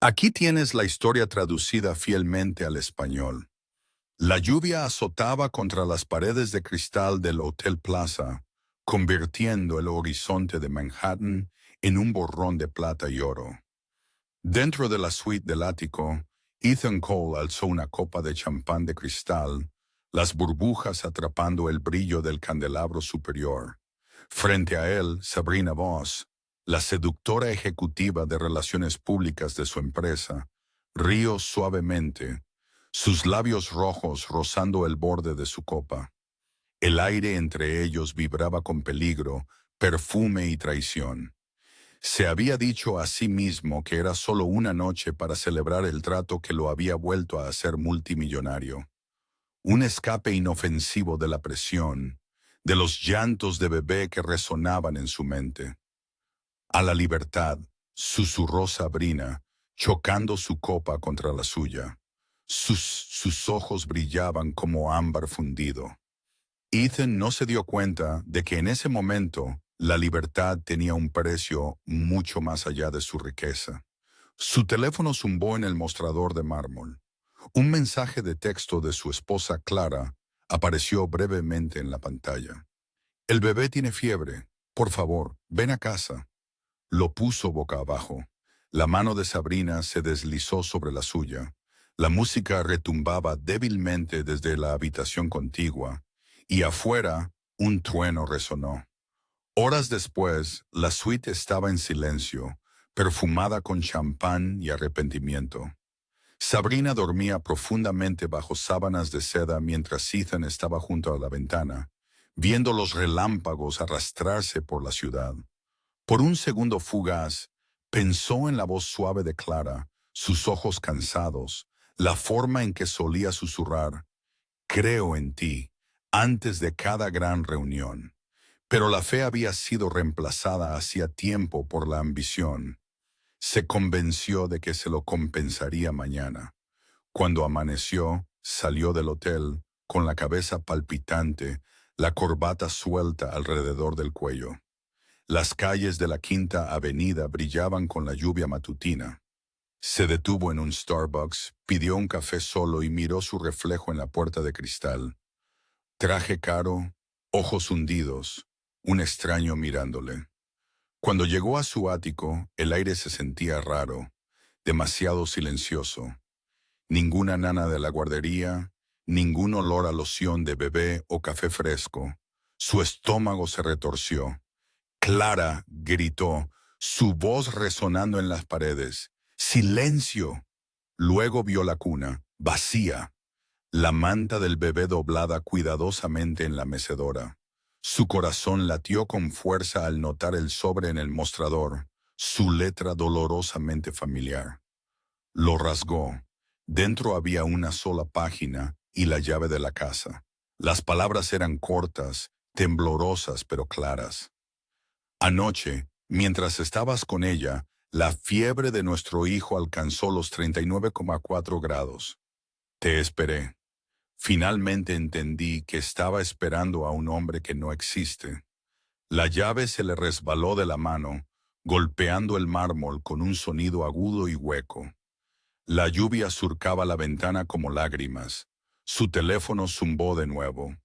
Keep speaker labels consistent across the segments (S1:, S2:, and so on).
S1: Aquí tienes la historia traducida fielmente al español. La lluvia azotaba contra las paredes de cristal del Hotel Plaza, convirtiendo el horizonte de Manhattan en un borrón de plata y oro. Dentro de la suite del ático, Ethan Cole alzó una copa de champán de cristal, las burbujas atrapando el brillo del candelabro superior. Frente a él, Sabrina Voss, la seductora ejecutiva de relaciones públicas de su empresa, rió suavemente, sus labios rojos rozando el borde de su copa. El aire entre ellos vibraba con peligro, perfume y traición. Se había dicho a sí mismo que era solo una noche para celebrar el trato que lo había vuelto a hacer multimillonario. Un escape inofensivo de la presión, de los llantos de bebé que resonaban en su mente. A la libertad, susurró Sabrina, chocando su copa contra la suya. Sus ojos brillaban como ámbar fundido. Ethan no se dio cuenta de que en ese momento la libertad tenía un precio mucho más allá de su riqueza. Su teléfono zumbó en el mostrador de mármol. Un mensaje de texto de su esposa Clara apareció brevemente en la pantalla. El bebé tiene fiebre. Por favor, ven a casa. Lo puso boca abajo. La mano de Sabrina se deslizó sobre la suya. La música retumbaba débilmente desde la habitación contigua, y afuera un trueno resonó. Horas después, la suite estaba en silencio, perfumada con champán y arrepentimiento. Sabrina dormía profundamente bajo sábanas de seda mientras Ethan estaba junto a la ventana, viendo los relámpagos arrastrarse por la ciudad. Por un segundo fugaz, pensó en la voz suave de Clara, sus ojos cansados, la forma en que solía susurrar, «Creo en ti», antes de cada gran reunión. Pero la fe había sido reemplazada hacía tiempo por la ambición. Se convenció de que se lo compensaría mañana. Cuando amaneció, salió del hotel, con la cabeza palpitante, la corbata suelta alrededor del cuello. Las calles de la Quinta Avenida brillaban con la lluvia matutina. Se detuvo en un Starbucks, pidió un café solo y miró su reflejo en la puerta de cristal. Traje caro, ojos hundidos, un extraño mirándole. Cuando llegó a su ático, el aire se sentía raro, demasiado silencioso. Ninguna nana de la guardería, ningún olor a loción de bebé o café fresco. Su estómago se retorció. Clara gritó, su voz resonando en las paredes. ¡Silencio! Luego vio la cuna, vacía, la manta del bebé doblada cuidadosamente en la mecedora. Su corazón latió con fuerza al notar el sobre en el mostrador, su letra dolorosamente familiar. Lo rasgó. Dentro había una sola página y la llave de la casa. Las palabras eran cortas, temblorosas pero claras. Anoche, mientras estabas con ella, la fiebre de nuestro hijo alcanzó los 39,4 grados. Te esperé. Finalmente entendí que estaba esperando a un hombre que no existe. La llave se le resbaló de la mano, golpeando el mármol con un sonido agudo y hueco. La lluvia surcaba la ventana como lágrimas. Su teléfono zumbó de nuevo.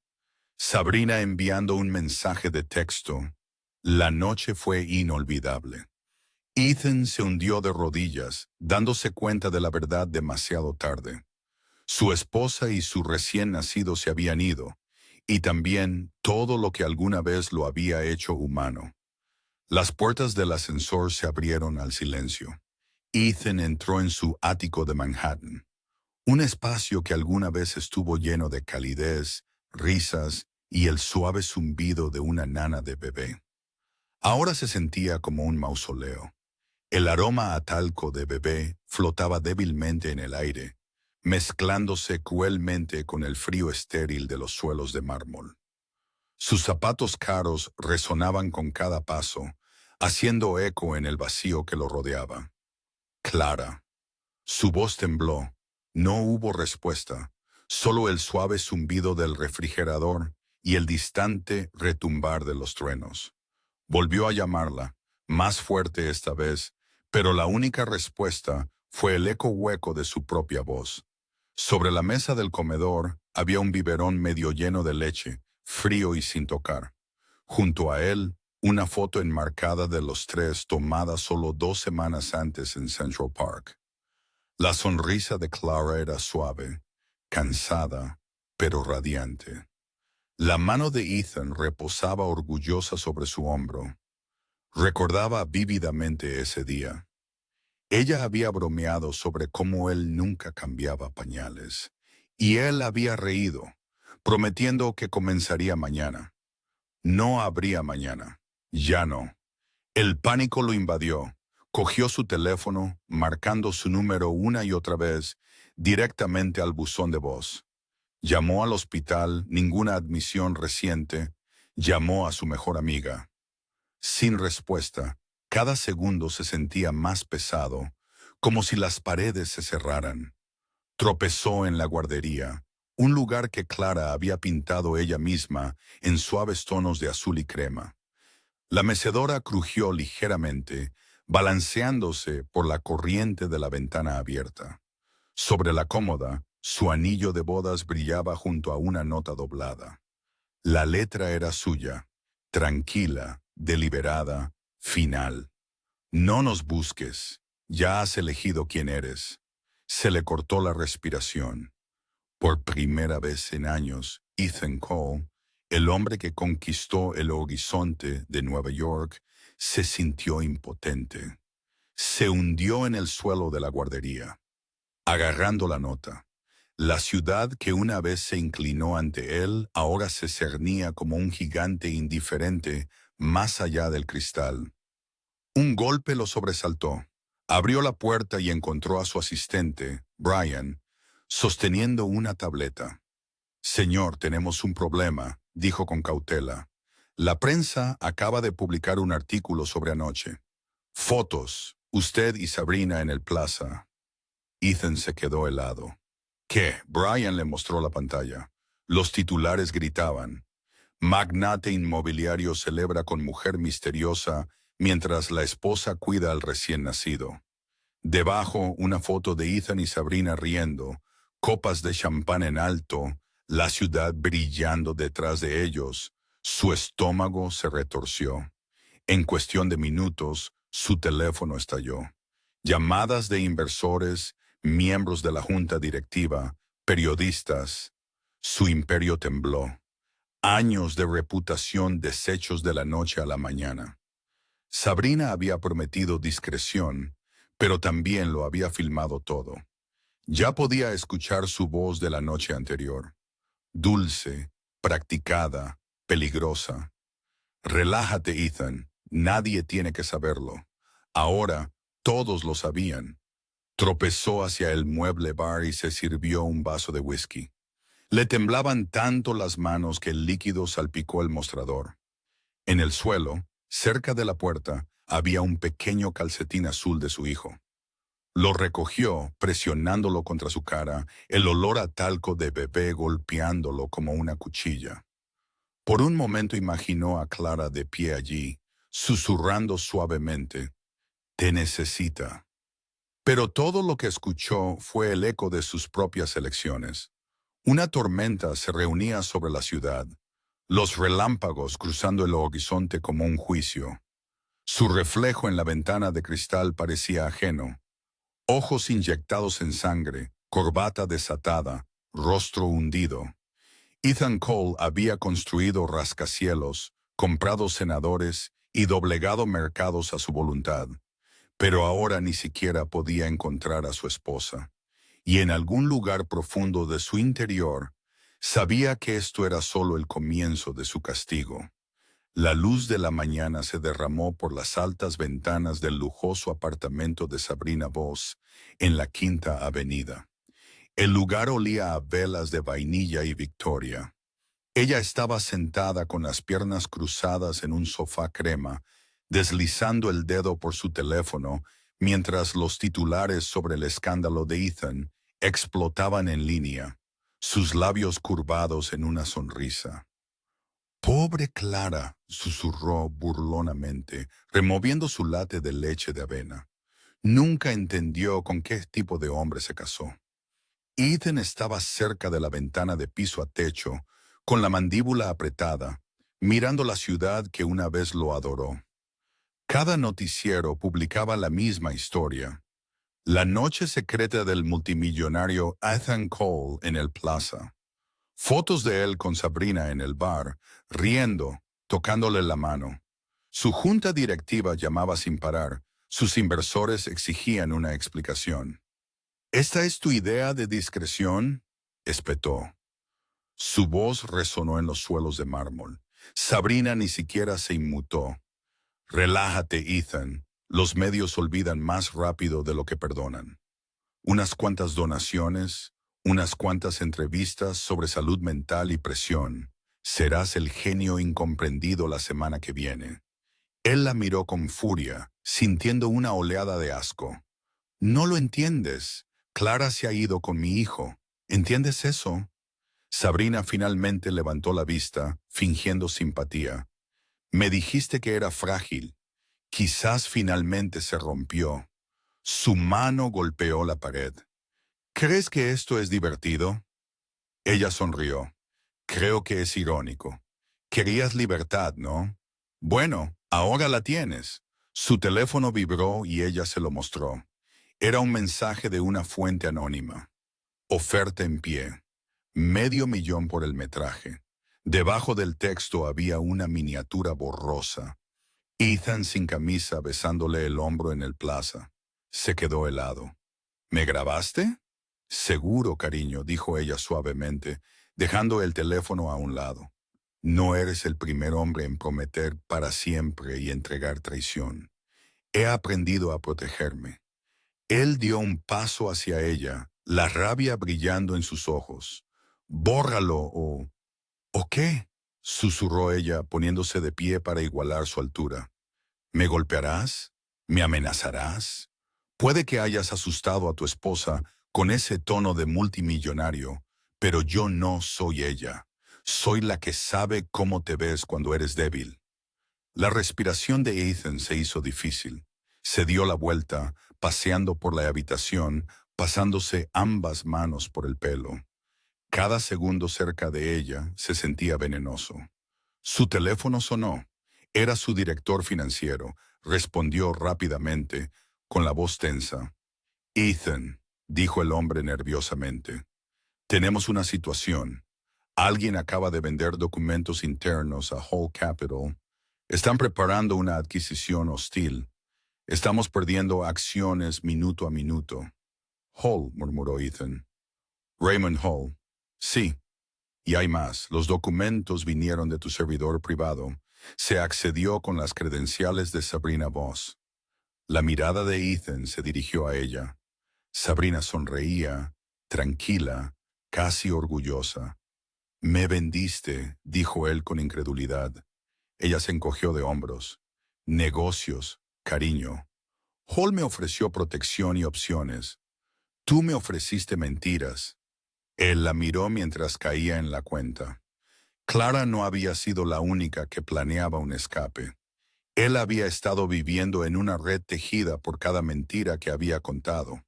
S1: Sabrina enviando un mensaje de texto. La noche fue inolvidable. Ethan se hundió de rodillas, dándose cuenta de la verdad demasiado tarde. Su esposa y su recién nacido se habían ido, y también todo lo que alguna vez lo había hecho humano. Las puertas del ascensor se abrieron al silencio. Ethan entró en su ático de Manhattan, un espacio que alguna vez estuvo lleno de calidez, risas y el suave zumbido de una nana de bebé. Ahora se sentía como un mausoleo. El aroma a talco de bebé flotaba débilmente en el aire, mezclándose cruelmente con el frío estéril de los suelos de mármol. Sus zapatos caros resonaban con cada paso, haciendo eco en el vacío que lo rodeaba. Clara. Su voz tembló. No hubo respuesta, solo el suave zumbido del refrigerador y el distante retumbar de los truenos. Volvió a llamarla, más fuerte esta vez, pero la única respuesta Fue el eco hueco de su propia voz. Sobre la mesa del comedor había un biberón medio lleno de leche, frío y sin tocar. Junto a él, una foto enmarcada de los tres tomada solo 2 semanas antes en Central Park. La sonrisa de Clara era suave, cansada, pero radiante. La mano de Ethan reposaba orgullosa sobre su hombro. Recordaba vívidamente ese día. Ella había bromeado sobre cómo él nunca cambiaba pañales, y él había reído, prometiendo que comenzaría mañana. No habría mañana. Ya no. El pánico lo invadió. Cogió su teléfono, marcando su número una y otra vez, directamente al buzón de voz. Llamó al hospital, ninguna admisión reciente. Llamó a su mejor amiga. Sin respuesta, cada segundo se sentía más pesado, como si las paredes se cerraran. Tropezó en la guardería, un lugar que Clara había pintado ella misma en suaves tonos de azul y crema. La mecedora crujió ligeramente, balanceándose por la corriente de la ventana abierta. Sobre la cómoda, su anillo de bodas brillaba junto a una nota doblada. La letra era suya, tranquila, deliberada, final. No nos busques, ya has elegido quién eres. Se le cortó la respiración. Por primera vez en años, Ethan Cole, el hombre que conquistó el horizonte de Nueva York, se sintió impotente. Se hundió en el suelo de la guardería, agarrando la nota. La ciudad que una vez se inclinó ante él ahora se cernía como un gigante indiferente más allá del cristal. Un golpe lo sobresaltó. Abrió la puerta y encontró a su asistente, Brian, sosteniendo una tableta. «Señor, tenemos un problema», dijo con cautela. «La prensa acaba de publicar un artículo sobre anoche. Fotos, usted y Sabrina en el plaza». Ethan se quedó helado. «¿Qué?». Brian le mostró la pantalla. Los titulares gritaban: «Magnate inmobiliario celebra con mujer misteriosa mientras la esposa cuida al recién nacido». Debajo, una foto de Ethan y Sabrina riendo, copas de champán en alto, la ciudad brillando detrás de ellos. Su estómago se retorció. En cuestión de minutos, su teléfono estalló. Llamadas de inversores, miembros de la junta directiva, periodistas. Su imperio tembló. Años de reputación deshechos de la noche a la mañana. Sabrina había prometido discreción, pero también lo había filmado todo. Ya podía escuchar su voz de la noche anterior. Dulce, practicada, peligrosa. «Relájate, Ethan. Nadie tiene que saberlo». Ahora, todos lo sabían. Tropezó hacia el mueble bar y se sirvió un vaso de whisky. Le temblaban tanto las manos que el líquido salpicó el mostrador. En el suelo, cerca de la puerta, había un pequeño calcetín azul de su hijo. Lo recogió, presionándolo contra su cara, el olor a talco de bebé golpeándolo como una cuchilla. Por un momento imaginó a Clara de pie allí, susurrando suavemente: «Te necesita». Pero todo lo que escuchó fue el eco de sus propias elecciones. Una tormenta se reunía sobre la ciudad, los relámpagos cruzando el horizonte como un juicio. Su reflejo en la ventana de cristal parecía ajeno. Ojos inyectados en sangre, corbata desatada, rostro hundido. Ethan Cole había construido rascacielos, comprado senadores y doblegado mercados a su voluntad, pero ahora ni siquiera podía encontrar a su esposa. Y en algún lugar profundo de su interior, sabía que esto era solo el comienzo de su castigo. La luz de la mañana se derramó por las altas ventanas del lujoso apartamento de Sabrina Voss en la Quinta Avenida. El lugar olía a velas de vainilla y victoria. Ella estaba sentada con las piernas cruzadas en un sofá crema, deslizando el dedo por su teléfono, mientras los titulares sobre el escándalo de Ethan explotaban en línea, sus labios curvados en una sonrisa. «Pobre Clara», susurró burlonamente, removiendo su latte de leche de avena. Nunca entendió con qué tipo de hombre se casó. Ethan estaba cerca de la ventana de piso a techo, con la mandíbula apretada, mirando la ciudad que una vez lo adoró. Cada noticiero publicaba la misma historia. La noche secreta del multimillonario Ethan Cole en el Plaza. Fotos de él con Sabrina en el bar, riendo, tocándole la mano. Su junta directiva llamaba sin parar. Sus inversores exigían una explicación. ¿Esta es tu idea de discreción?, espetó. Su voz resonó en los suelos de mármol. Sabrina ni siquiera se inmutó. Relájate, Ethan. Los medios olvidan más rápido de lo que perdonan. Unas cuantas donaciones, unas cuantas entrevistas sobre salud mental y presión. Serás el genio incomprendido la semana que viene. Él la miró con furia, sintiendo una oleada de asco. No lo entiendes. Clara se ha ido con mi hijo. ¿Entiendes eso? Sabrina finalmente levantó la vista, fingiendo simpatía. Me dijiste que era frágil. Quizás finalmente se rompió. Su mano golpeó la pared. ¿Crees que esto es divertido? Ella sonrió. Creo que es irónico. Querías libertad, ¿no? Bueno, ahora la tienes. Su teléfono vibró y ella se lo mostró. Era un mensaje de una fuente anónima. Oferta en pie. $500,000 por el metraje. Debajo del texto había una miniatura borrosa. Ethan sin camisa besándole el hombro en el plaza. Se quedó helado. ¿Me grabaste? Seguro, cariño, dijo ella suavemente, dejando el teléfono a un lado. No eres el primer hombre en prometer para siempre y entregar traición. He aprendido a protegerme. Él dio un paso hacia ella, la rabia brillando en sus ojos. «Bórralo ¿o qué?», susurró ella, poniéndose de pie para igualar su altura. «¿Me golpearás? ¿Me amenazarás? Puede que hayas asustado a tu esposa con ese tono de multimillonario, pero yo no soy ella. Soy la que sabe cómo te ves cuando eres débil». La respiración de Ethan se hizo difícil. Se dio la vuelta, paseando por la habitación, pasándose ambas manos por el pelo. Cada segundo cerca de ella se sentía venenoso. Su teléfono sonó. Era su director financiero. Respondió rápidamente, con la voz tensa. «Ethan», dijo el hombre nerviosamente, «tenemos una situación. Alguien acaba de vender documentos internos a Hall Capital. Están preparando una adquisición hostil. Estamos perdiendo acciones minuto a minuto». «Hall», murmuró Ethan. «Raymond Hall». «Sí. Y hay más. Los documentos vinieron de tu servidor privado. Se accedió con las credenciales de Sabrina Voss». La mirada de Ethan se dirigió a ella. Sabrina sonreía, tranquila, casi orgullosa. «Me vendiste», dijo él con incredulidad. Ella se encogió de hombros. «Negocios, cariño. Hall me ofreció protección y opciones. Tú me ofreciste mentiras». Él la miró mientras caía en la cuenta. Clara no había sido la única que planeaba un escape. Él había estado viviendo en una red tejida por cada mentira que había contado.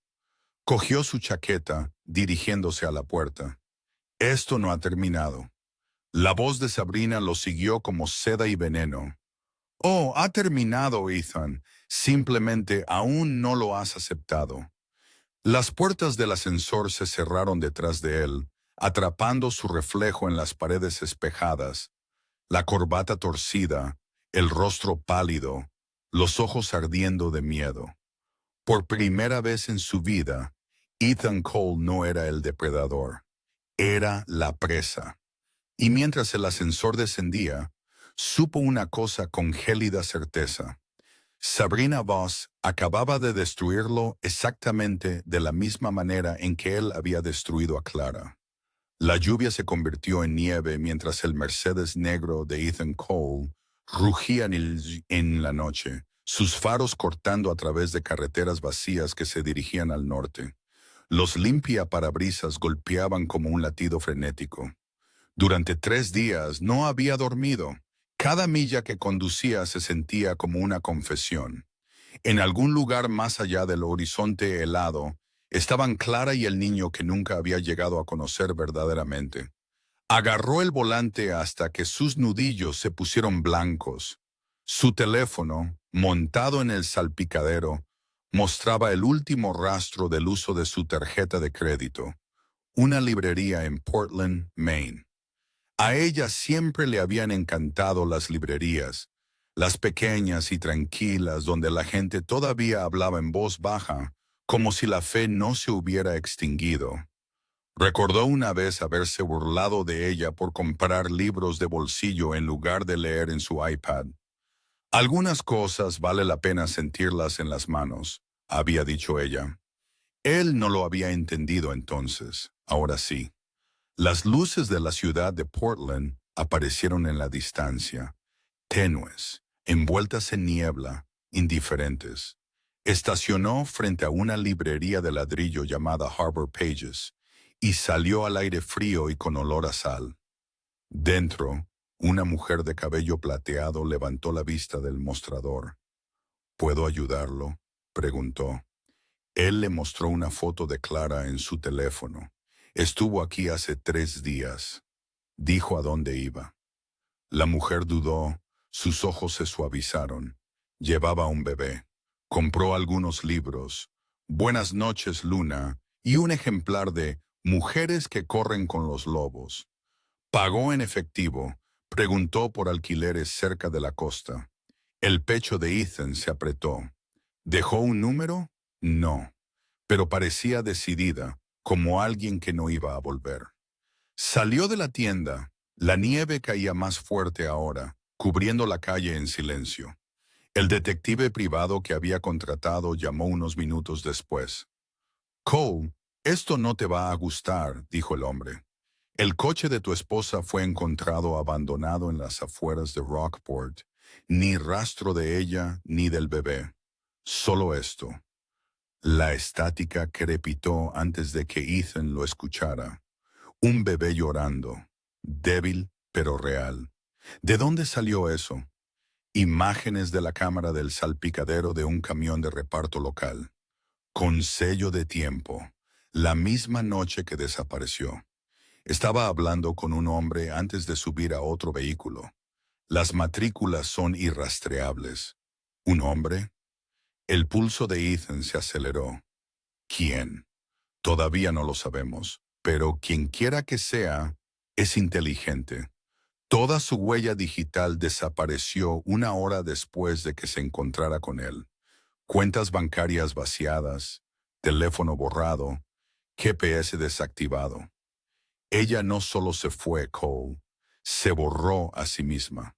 S1: Cogió su chaqueta, dirigiéndose a la puerta. «Esto no ha terminado». La voz de Sabrina lo siguió como seda y veneno. «Oh, ha terminado, Ethan. Simplemente aún no lo has aceptado». Las puertas del ascensor se cerraron detrás de él, atrapando su reflejo en las paredes espejadas, la corbata torcida, el rostro pálido, los ojos ardiendo de miedo. Por primera vez en su vida, Ethan Cole no era el depredador, era la presa. Y mientras el ascensor descendía, supo una cosa con gélida certeza. Sabrina Voss acababa de destruirlo exactamente de la misma manera en que él había destruido a Clara. La lluvia se convirtió en nieve mientras el Mercedes negro de Ethan Cole rugía en la noche, sus faros cortando a través de carreteras vacías que se dirigían al norte. Los limpiaparabrisas golpeaban como un latido frenético. Durante 3 días no había dormido. Cada milla que conducía se sentía como una confesión. En algún lugar más allá del horizonte helado, estaban Clara y el niño que nunca había llegado a conocer verdaderamente. Agarró el volante hasta que sus nudillos se pusieron blancos. Su teléfono, montado en el salpicadero, mostraba el último rastro del uso de su tarjeta de crédito, una librería en Portland, Maine. A ella siempre le habían encantado las librerías, las pequeñas y tranquilas donde la gente todavía hablaba en voz baja, como si la fe no se hubiera extinguido. Recordó una vez haberse burlado de ella por comprar libros de bolsillo en lugar de leer en su iPad. Algunas cosas vale la pena sentirlas en las manos, había dicho ella. Él no lo había entendido entonces, ahora sí. Las luces de la ciudad de Portland aparecieron en la distancia, tenues, envueltas en niebla, indiferentes. Estacionó frente a una librería de ladrillo llamada Harbor Pages y salió al aire frío y con olor a sal. Dentro, una mujer de cabello plateado levantó la vista del mostrador. ¿Puedo ayudarlo?, preguntó. Él le mostró una foto de Clara en su teléfono. Estuvo aquí hace 3 días. Dijo a dónde iba. La mujer dudó, sus ojos se suavizaron. Llevaba un bebé. Compró algunos libros, Buenas noches, Luna, y un ejemplar de Mujeres que corren con los lobos. Pagó en efectivo, preguntó por alquileres cerca de la costa. El pecho de Ethan se apretó. ¿Dejó un número? No, pero parecía decidida, como alguien que no iba a volver. Salió de la tienda. La nieve caía más fuerte ahora, cubriendo la calle en silencio. El detective privado que había contratado llamó unos minutos después. Cole, esto no te va a gustar, dijo el hombre. El coche de tu esposa fue encontrado abandonado en las afueras de Rockport. Ni rastro de ella ni del bebé. Solo esto. La estática crepitó antes de que Ethan lo escuchara. Un bebé llorando, débil pero real. ¿De dónde salió eso? Imágenes de la cámara del salpicadero de un camión de reparto local. Con sello de tiempo, la misma noche que desapareció. Estaba hablando con un hombre antes de subir a otro vehículo. Las matrículas son irrastreables. ¿Un hombre? El pulso de Ethan se aceleró. ¿Quién? Todavía no lo sabemos, pero quien quiera que sea, es inteligente. Toda su huella digital desapareció 1 hora después de que se encontrara con él. Cuentas bancarias vaciadas, teléfono borrado, GPS desactivado. Ella no solo se fue, Cole, se borró a sí misma.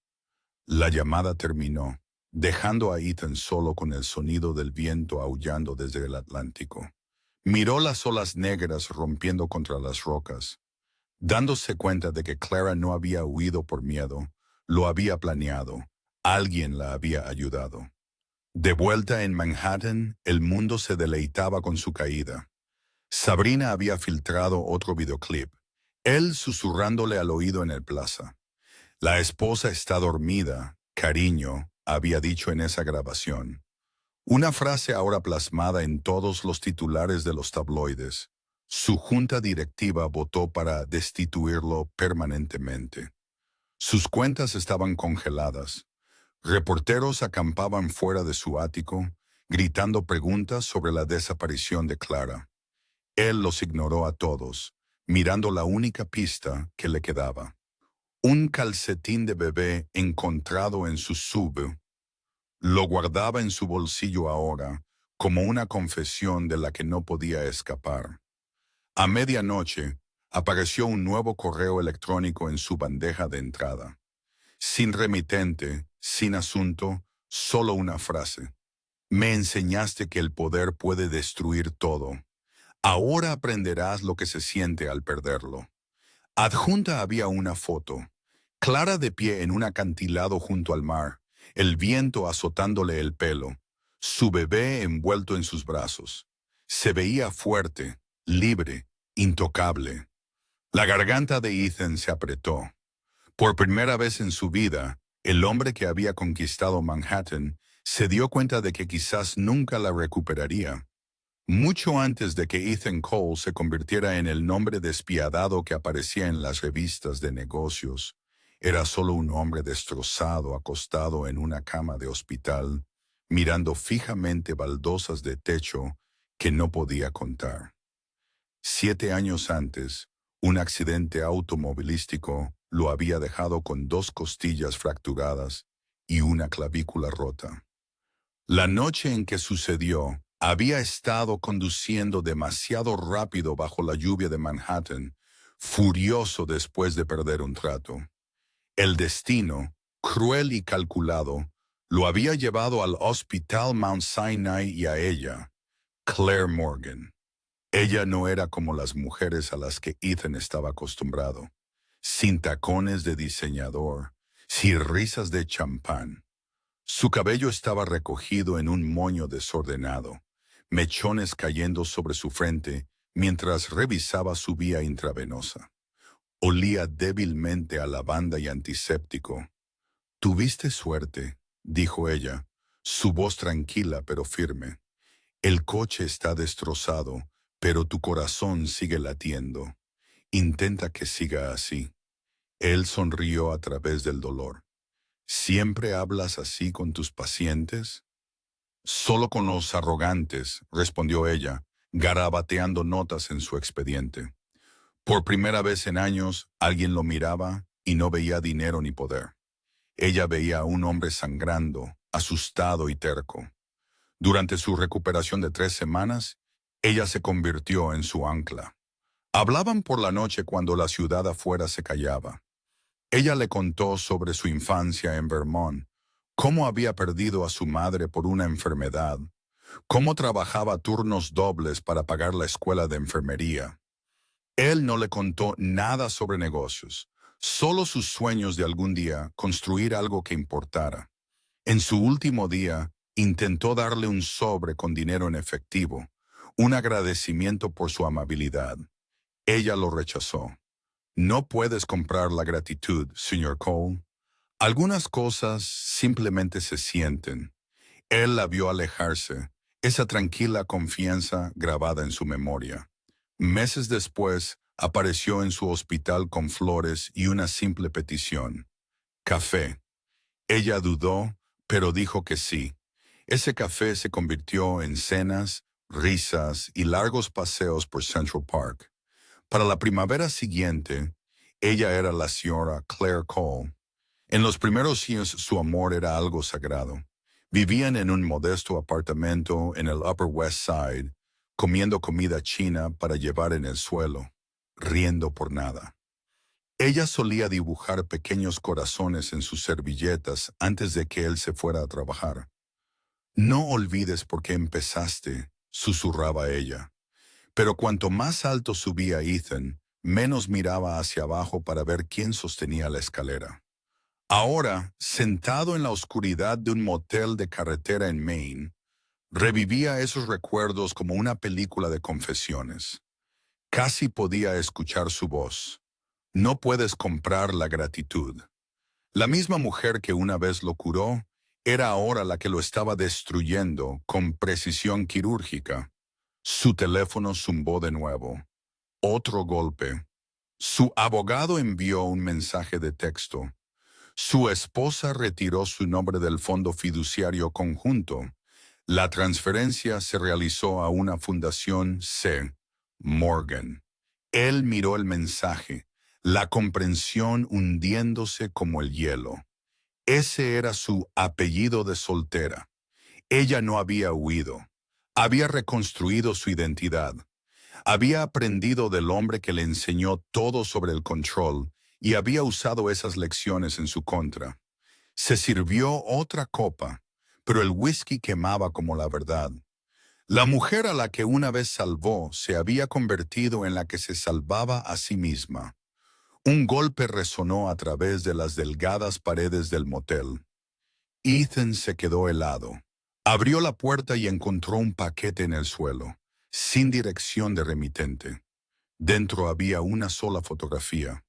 S1: La llamada terminó, dejando a Ethan solo con el sonido del viento aullando desde el Atlántico. Miró las olas negras rompiendo contra las rocas. Dándose cuenta de que Clara no había huido por miedo, lo había planeado. Alguien la había ayudado. De vuelta en Manhattan, el mundo se deleitaba con su caída. Sabrina había filtrado otro videoclip, él susurrándole al oído en el plaza. La esposa está dormida, cariño, había dicho en esa grabación. Una frase ahora plasmada en todos los titulares de los tabloides. Su junta directiva votó para destituirlo permanentemente. Sus cuentas estaban congeladas. Reporteros acampaban fuera de su ático, gritando preguntas sobre la desaparición de Clara. Él los ignoró a todos, mirando la única pista que le quedaba. Un calcetín de bebé encontrado en su sub. Lo guardaba en su bolsillo ahora, como una confesión de la que no podía escapar. A medianoche, apareció un nuevo correo electrónico en su bandeja de entrada. Sin remitente, sin asunto, solo una frase. Me enseñaste que el poder puede destruir todo. Ahora aprenderás lo que se siente al perderlo. Adjunta había una foto. Clara de pie en un acantilado junto al mar, el viento azotándole el pelo, su bebé envuelto en sus brazos. Se veía fuerte, libre, intocable. La garganta de Ethan se apretó. Por primera vez en su vida, el hombre que había conquistado Manhattan Se dio cuenta de que quizás nunca la recuperaría. Mucho antes de que Ethan Cole se convirtiera en el nombre despiadado que aparecía en las revistas de negocios, era solo un hombre destrozado acostado en una cama de hospital, mirando fijamente baldosas de techo que no podía contar. 7 años antes, un accidente automovilístico lo había dejado con 2 costillas fracturadas y una clavícula rota. La noche en que sucedió, había estado conduciendo demasiado rápido bajo la lluvia de Manhattan, furioso después de perder un trato. El destino, cruel y calculado, lo había llevado al Hospital Mount Sinai y a ella, Claire Morgan. Ella no era como las mujeres a las que Ethan estaba acostumbrado, sin tacones de diseñador, sin risas de champán. Su cabello estaba recogido en un moño desordenado, mechones cayendo sobre su frente mientras revisaba su vía intravenosa. Olía débilmente a lavanda y antiséptico. «Tuviste suerte», dijo ella, su voz tranquila pero firme. «El coche está destrozado, pero tu corazón sigue latiendo. Intenta que siga así». Él sonrió a través del dolor. «¿Siempre hablas así con tus pacientes?» «Solo con los arrogantes», respondió ella, garabateando notas en su expediente. Por primera vez en años, alguien lo miraba y no veía dinero ni poder. Ella veía a un hombre sangrando, asustado y terco. Durante su recuperación de 3 semanas, ella se convirtió en su ancla. Hablaban por la noche cuando la ciudad afuera se callaba. Ella le contó sobre su infancia en Vermont, cómo había perdido a su madre por una enfermedad, cómo trabajaba turnos dobles para pagar la escuela de enfermería. Él no le contó nada sobre negocios, solo sus sueños de algún día construir algo que importara. En su último día, intentó darle un sobre con dinero en efectivo, un agradecimiento por su amabilidad. Ella lo rechazó. «No puedes comprar la gratitud, señor Cole. Algunas cosas simplemente se sienten». Él la vio alejarse, esa tranquila confianza grabada en su memoria. Meses después, apareció en su hospital con flores y una simple petición: café. Ella dudó, pero dijo que sí. Ese café se convirtió en cenas, risas y largos paseos por Central Park. Para la primavera siguiente, ella era la señora Claire Cole. En los primeros días su amor era algo sagrado. Vivían en un modesto apartamento en el Upper West Side, comiendo comida china para llevar en el suelo, riendo por nada. Ella solía dibujar pequeños corazones en sus servilletas antes de que él se fuera a trabajar. «No olvides por qué empezaste», susurraba ella. Pero cuanto más alto subía Ethan, menos miraba hacia abajo para ver quién sostenía la escalera. Ahora, sentado en la oscuridad de un motel de carretera en Maine, revivía esos recuerdos como una película de confesiones. Casi podía escuchar su voz. «No puedes comprar la gratitud». La misma mujer que una vez lo curó, era ahora la que lo estaba destruyendo con precisión quirúrgica. Su teléfono zumbó de nuevo. Otro golpe. Su abogado envió un mensaje de texto. Su esposa retiró su nombre del fondo fiduciario conjunto. La transferencia se realizó a una fundación C. Morgan. Él miró el mensaje, la comprensión hundiéndose como el hielo. Ese era su apellido de soltera. Ella no había huido. Había reconstruido su identidad. Había aprendido del hombre que le enseñó todo sobre el control y había usado esas lecciones en su contra. Se sirvió otra copa, pero el whisky quemaba como la verdad. La mujer a la que una vez salvó se había convertido en la que se salvaba a sí misma. Un golpe resonó a través de las delgadas paredes del motel. Ethan se quedó helado. Abrió la puerta y encontró un paquete en el suelo, sin dirección de remitente. Dentro había una sola fotografía.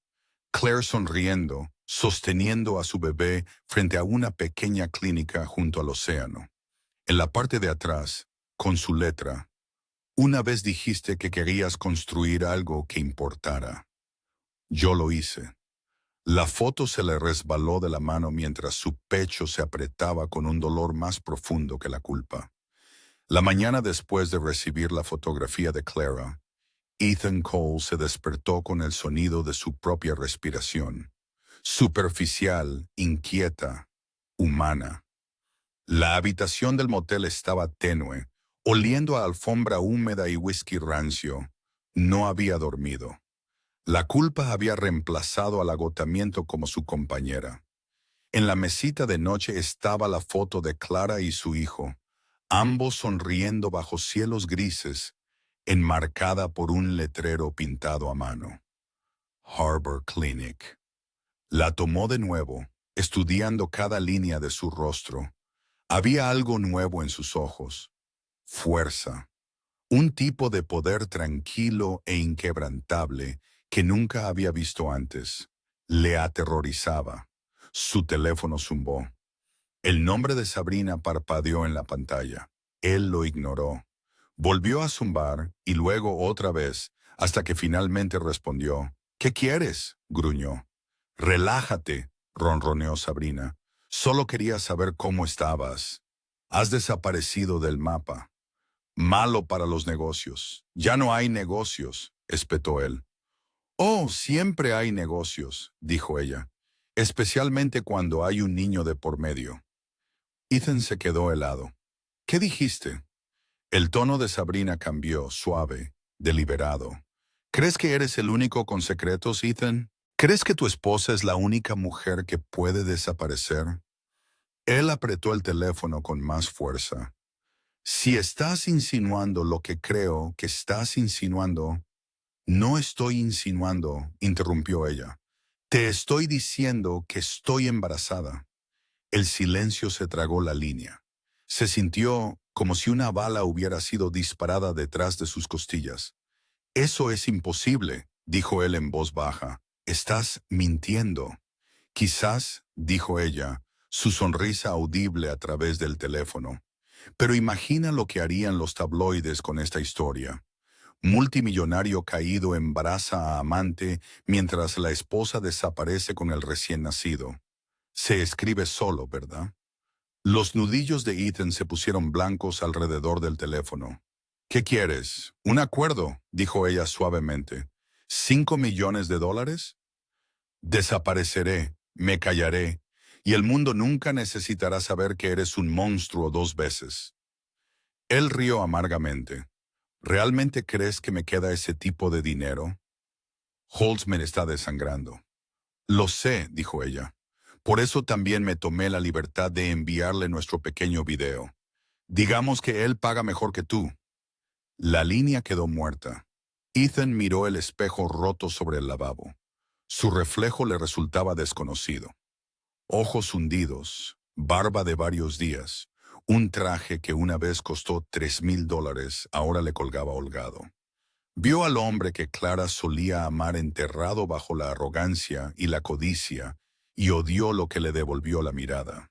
S1: Claire sonriendo, sosteniendo a su bebé frente a una pequeña clínica junto al océano. En la parte de atrás, con su letra, una vez dijiste que querías construir algo que importara. Yo lo hice. La foto se le resbaló de la mano mientras su pecho se apretaba con un dolor más profundo que la culpa. La mañana después de recibir la fotografía de Clara, Ethan Cole se despertó con el sonido de su propia respiración, superficial, inquieta, humana. La habitación del motel estaba tenue, oliendo a alfombra húmeda y whisky rancio. No había dormido. La culpa había reemplazado al agotamiento como su compañera. En la mesita de noche estaba la foto de Clara y su hijo, ambos sonriendo bajo cielos grises, enmarcada por un letrero pintado a mano. Harbor Clinic. La tomó de nuevo, estudiando cada línea de su rostro. Había algo nuevo en sus ojos. Fuerza. Un tipo de poder tranquilo e inquebrantable que nunca había visto antes. Le aterrorizaba. Su teléfono zumbó. El nombre de Sabrina parpadeó en la pantalla. Él lo ignoró. Volvió a zumbar y luego otra vez, hasta que finalmente respondió. ¿Qué quieres?, gruñó. Relájate, ronroneó Sabrina. Solo quería saber cómo estabas. Has desaparecido del mapa. Malo para los negocios. Ya no hay negocios, espetó él. Oh, siempre hay negocios, dijo ella, especialmente cuando hay un niño de por medio. Ethan se quedó helado. ¿Qué dijiste? El tono de Sabrina cambió, suave, deliberado. ¿Crees que eres el único con secretos, Ethan? ¿Crees que tu esposa es la única mujer que puede desaparecer? Él apretó el teléfono con más fuerza. Si estás insinuando lo que creo que estás insinuando, no estoy insinuando, interrumpió ella. Te estoy diciendo que estoy embarazada. El silencio se tragó la línea. Se sintió como si una bala hubiera sido disparada detrás de sus costillas. Eso es imposible, dijo él en voz baja. Estás mintiendo. Quizás, dijo ella, su sonrisa audible a través del teléfono. Pero imagina lo que harían los tabloides con esta historia. Multimillonario caído embaraza a amante mientras la esposa desaparece con el recién nacido. Se escribe solo, ¿verdad? Los nudillos de Ethan se pusieron blancos alrededor del teléfono. ¿Qué quieres? Un acuerdo, dijo ella suavemente. ¿$5 millones? Desapareceré, me callaré, y el mundo nunca necesitará saber que eres un monstruo 2 veces. Él rió amargamente. ¿Realmente crees que me queda ese tipo de dinero? Holtzman está desangrando. Lo sé, dijo ella. Por eso también me tomé la libertad de enviarle nuestro pequeño video. Digamos que él paga mejor que tú. La línea quedó muerta. Ethan miró el espejo roto sobre el lavabo. Su reflejo le resultaba desconocido. Ojos hundidos, barba de varios días, un traje que una vez costó $3,000 ahora le colgaba holgado. Vio al hombre que Clara solía amar enterrado bajo la arrogancia y la codicia y odió lo que le devolvió la mirada.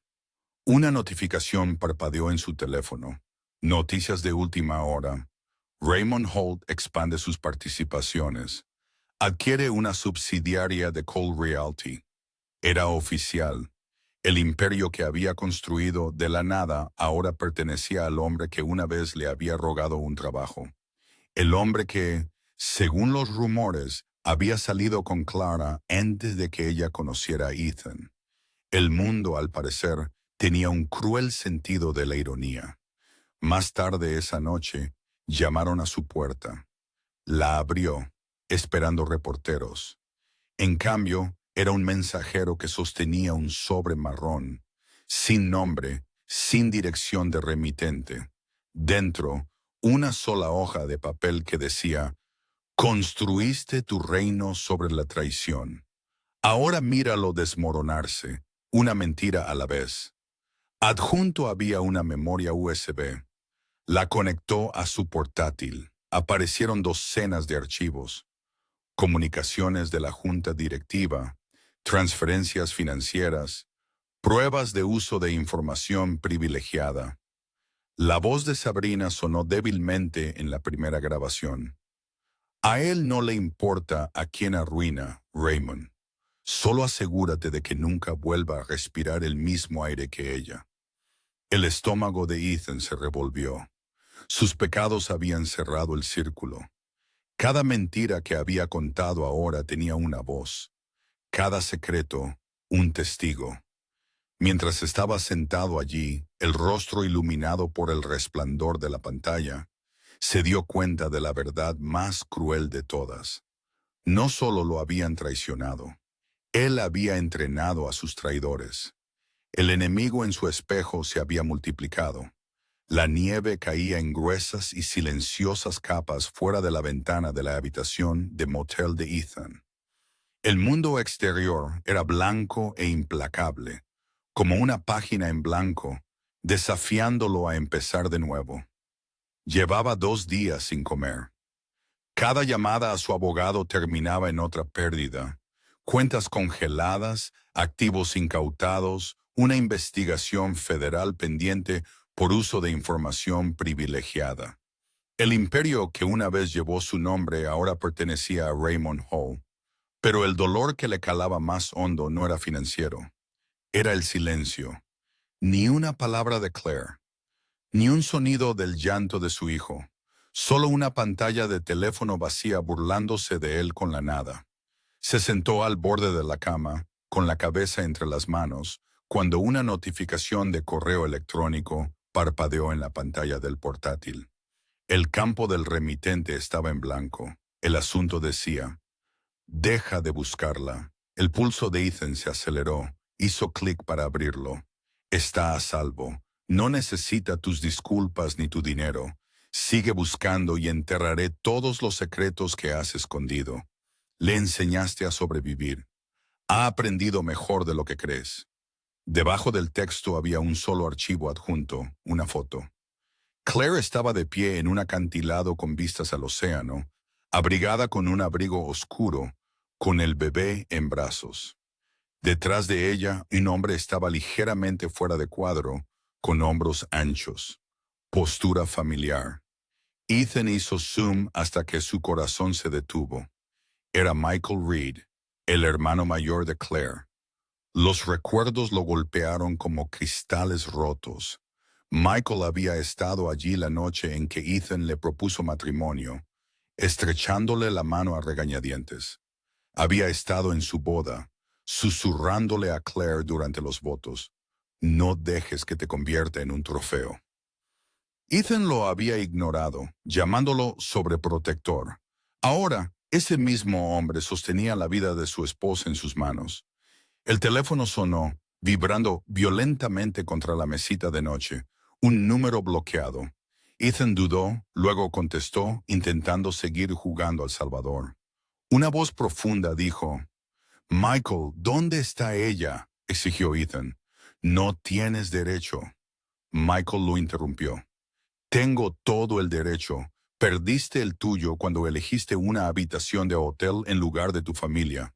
S1: Una notificación parpadeó en su teléfono. Noticias de última hora. Raymond Holt expande sus participaciones. Adquiere una subsidiaria de Cole Realty. Era oficial. El imperio que había construido de la nada ahora pertenecía al hombre que una vez le había rogado un trabajo. El hombre que, según los rumores, había salido con Clara antes de que ella conociera a Ethan. El mundo, al parecer, tenía un cruel sentido de la ironía. Más tarde esa noche, llamaron a su puerta. La abrió, esperando reporteros. En cambio, era un mensajero que sostenía un sobre marrón, sin nombre, sin dirección de remitente. Dentro, una sola hoja de papel que decía: «Construiste tu reino sobre la traición. Ahora míralo desmoronarse, una mentira a la vez». Adjunto había una memoria USB. La conectó a su portátil. Aparecieron docenas de archivos. Comunicaciones de la junta directiva, transferencias financieras, pruebas de uso de información privilegiada. La voz de Sabrina sonó débilmente en la primera grabación. A él no le importa a quién arruina, Raymond. Solo asegúrate de que nunca vuelva a respirar el mismo aire que ella. El estómago de Ethan se revolvió. Sus pecados habían cerrado el círculo. Cada mentira que había contado ahora tenía una voz. Cada secreto, un testigo. Mientras estaba sentado allí, el rostro iluminado por el resplandor de la pantalla, se dio cuenta de la verdad más cruel de todas. No solo lo habían traicionado, él había entrenado a sus traidores. El enemigo en su espejo se había multiplicado. La nieve caía en gruesas y silenciosas capas fuera de la ventana de la habitación de motel de Ethan. El mundo exterior era blanco e implacable, como una página en blanco, desafiándolo a empezar de nuevo. Llevaba 2 días sin comer. Cada llamada a su abogado terminaba en otra pérdida. Cuentas congeladas, activos incautados, una investigación federal pendiente por uso de información privilegiada. El imperio que una vez llevó su nombre ahora pertenecía a Raymond Hall, pero el dolor que le calaba más hondo no era financiero. Era el silencio. Ni una palabra de Claire, ni un sonido del llanto de su hijo, solo una pantalla de teléfono vacía burlándose de él con la nada. Se sentó al borde de la cama, con la cabeza entre las manos, cuando una notificación de correo electrónico parpadeó en la pantalla del portátil. El campo del remitente estaba en blanco. El asunto decía: deja de buscarla. El pulso de Ethan se aceleró. Hizo clic para abrirlo. Está a salvo. No necesita tus disculpas ni tu dinero. Sigue buscando y enterraré todos los secretos que has escondido. Le enseñaste a sobrevivir. Ha aprendido mejor de lo que crees. Debajo del texto había un solo archivo adjunto, una foto. Claire estaba de pie en un acantilado con vistas al océano, abrigada con un abrigo oscuro, con el bebé en brazos. Detrás de ella, un hombre estaba ligeramente fuera de cuadro, con hombros anchos. Postura familiar. Ethan hizo zoom hasta que su corazón se detuvo. Era Michael Reed, el hermano mayor de Claire. Los recuerdos lo golpearon como cristales rotos. Michael había estado allí la noche en que Ethan le propuso matrimonio, estrechándole la mano a regañadientes. Había estado en su boda, susurrándole a Claire durante los votos: no dejes que te convierta en un trofeo. Ethan lo había ignorado, llamándolo sobreprotector. Ahora, ese mismo hombre sostenía la vida de su esposa en sus manos. El teléfono sonó, vibrando violentamente contra la mesita de noche. Un número bloqueado. Ethan dudó, luego contestó, intentando seguir jugando al Salvador. Una voz profunda dijo: Michael, ¿dónde está ella?, exigió Ethan. No tienes derecho. Michael lo interrumpió. Tengo todo el derecho. Perdiste el tuyo cuando elegiste una habitación de hotel en lugar de tu familia.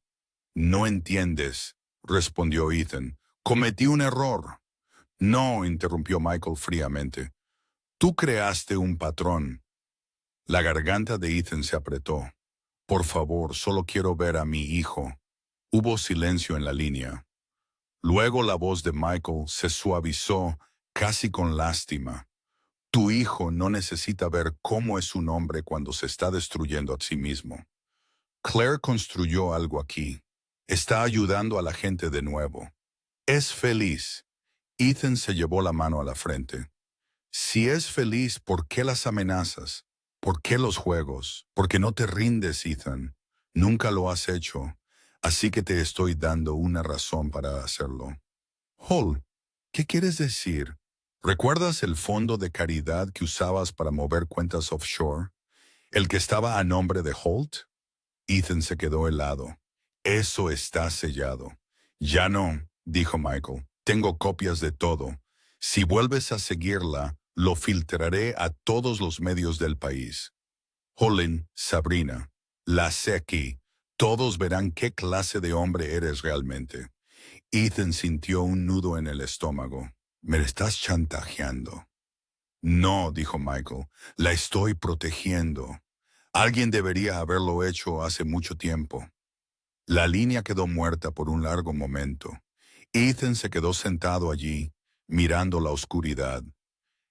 S1: No entiendes, respondió Ethan. Cometí un error. No, interrumpió Michael fríamente. Tú creaste un patrón. La garganta de Ethan se apretó. Por favor, solo quiero ver a mi hijo. Hubo silencio en la línea. Luego la voz de Michael se suavizó, casi con lástima. Tu hijo no necesita ver cómo es un hombre cuando se está destruyendo a sí mismo. Claire construyó algo aquí. Está ayudando a la gente de nuevo. Es feliz. Ethan se llevó la mano a la frente. Si es feliz, ¿por qué las amenazas? ¿Por qué los juegos? Porque no te rindes, Ethan. Nunca lo has hecho. Así que te estoy dando una razón para hacerlo. Hall, ¿qué quieres decir? ¿Recuerdas el fondo de caridad que usabas para mover cuentas offshore? ¿El que estaba a nombre de Holt? Ethan se quedó helado. Eso está sellado. Ya no, dijo Michael. Tengo copias de todo. Si vuelves a seguirla, lo filtraré a todos los medios del país. Holden, Sabrina, la sé aquí. Todos verán qué clase de hombre eres realmente. Ethan sintió un nudo en el estómago. Me estás chantajeando. No, dijo Michael, la estoy protegiendo. Alguien debería haberlo hecho hace mucho tiempo. La línea quedó muerta por un largo momento. Ethan se quedó sentado allí, mirando la oscuridad.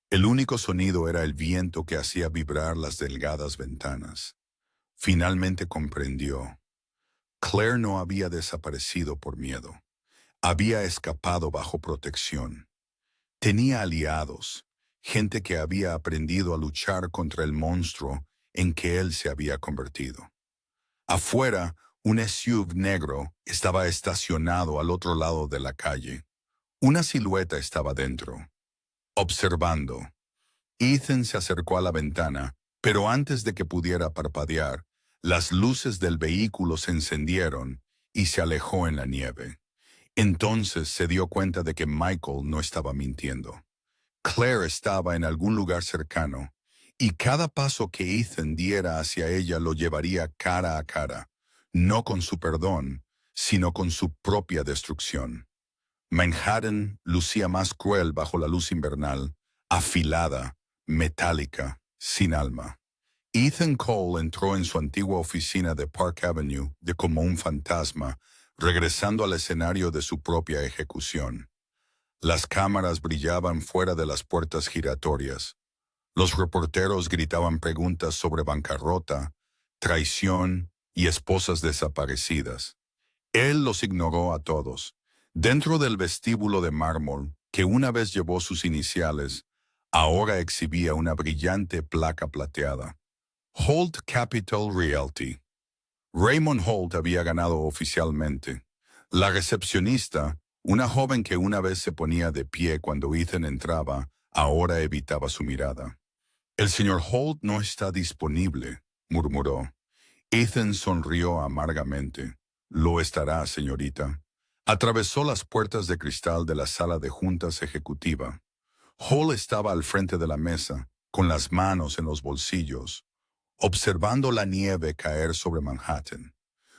S1: El único sonido era el viento que hacía vibrar las delgadas ventanas. Finalmente comprendió. Claire no había desaparecido por miedo. Había escapado bajo protección. Tenía aliados, gente que había aprendido a luchar contra el monstruo en que él se había convertido. Afuera, un SUV negro estaba estacionado al otro lado de la calle. Una silueta estaba dentro, observando. Ethan se acercó a la ventana, pero antes de que pudiera parpadear, las luces del vehículo se encendieron y se alejó en la nieve. Entonces se dio cuenta de que Michael no estaba mintiendo. Claire estaba en algún lugar cercano, y cada paso que Ethan diera hacia ella lo llevaría cara a cara, no con su perdón, sino con su propia destrucción. Manhattan lucía más cruel bajo la luz invernal, afilada, metálica, sin alma. Ethan Cole entró en su antigua oficina de Park Avenue de como un fantasma, regresando al escenario de su propia ejecución. Las cámaras brillaban fuera de las puertas giratorias. Los reporteros gritaban preguntas sobre bancarrota, traición y esposas desaparecidas. Él los ignoró a todos. Dentro del vestíbulo de mármol, que una vez llevó sus iniciales, ahora exhibía una brillante placa plateada. Holt Capital Realty. Raymond Holt había ganado oficialmente. La recepcionista, una joven que una vez se ponía de pie cuando Ethan entraba, ahora evitaba su mirada. El señor Holt no está disponible, murmuró. Ethan sonrió amargamente. Lo estará, señorita. Atravesó las puertas de cristal de la sala de juntas ejecutiva. Holt estaba al frente de la mesa, con las manos en los bolsillos, observando la nieve caer sobre Manhattan.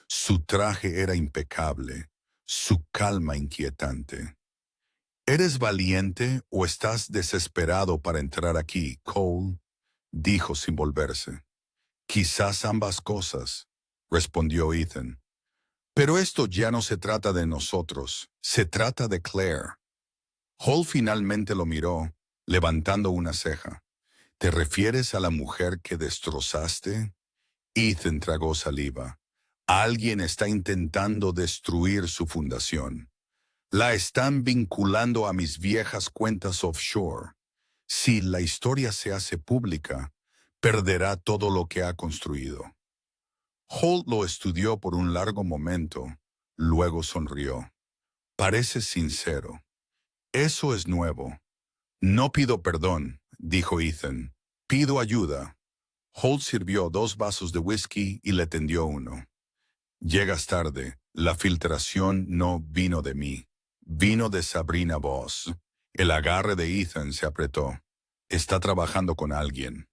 S1: Su traje era impecable, su calma inquietante. ¿Eres valiente o estás desesperado para entrar aquí, Cole?, dijo sin volverse. Quizás ambas cosas, respondió Ethan. Pero esto ya no se trata de nosotros, se trata de Claire. Hall finalmente lo miró, levantando una ceja. ¿Te refieres a la mujer que destrozaste? Ethan tragó saliva. Alguien está intentando destruir su fundación. La están vinculando a mis viejas cuentas offshore. Si la historia se hace pública, perderá todo lo que ha construido. Holt lo estudió por un largo momento, luego sonrió. Parece sincero. Eso es nuevo. No pido perdón, dijo Ethan. Pido ayuda. Holt sirvió 2 vasos de whisky y le tendió uno. Llegas tarde. La filtración no vino de mí. Vino de Sabrina Voss. El agarre de Ethan se apretó. Está trabajando con alguien.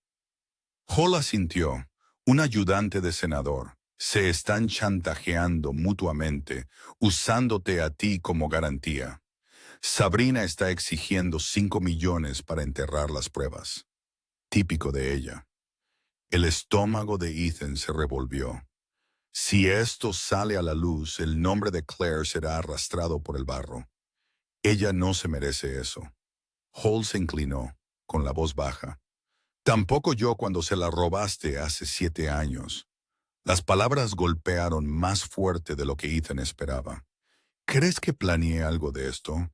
S1: Holt asintió. Un ayudante de senador. Se están chantajeando mutuamente, usándote a ti como garantía. Sabrina está exigiendo 5 millones para enterrar las pruebas. Típico de ella. El estómago de Ethan se revolvió. Si esto sale a la luz, el nombre de Claire será arrastrado por el barro. Ella no se merece eso. Hall se inclinó, con la voz baja. Tampoco yo cuando se la robaste hace 7 años. Las palabras golpearon más fuerte de lo que Ethan esperaba. ¿Crees que planeé algo de esto?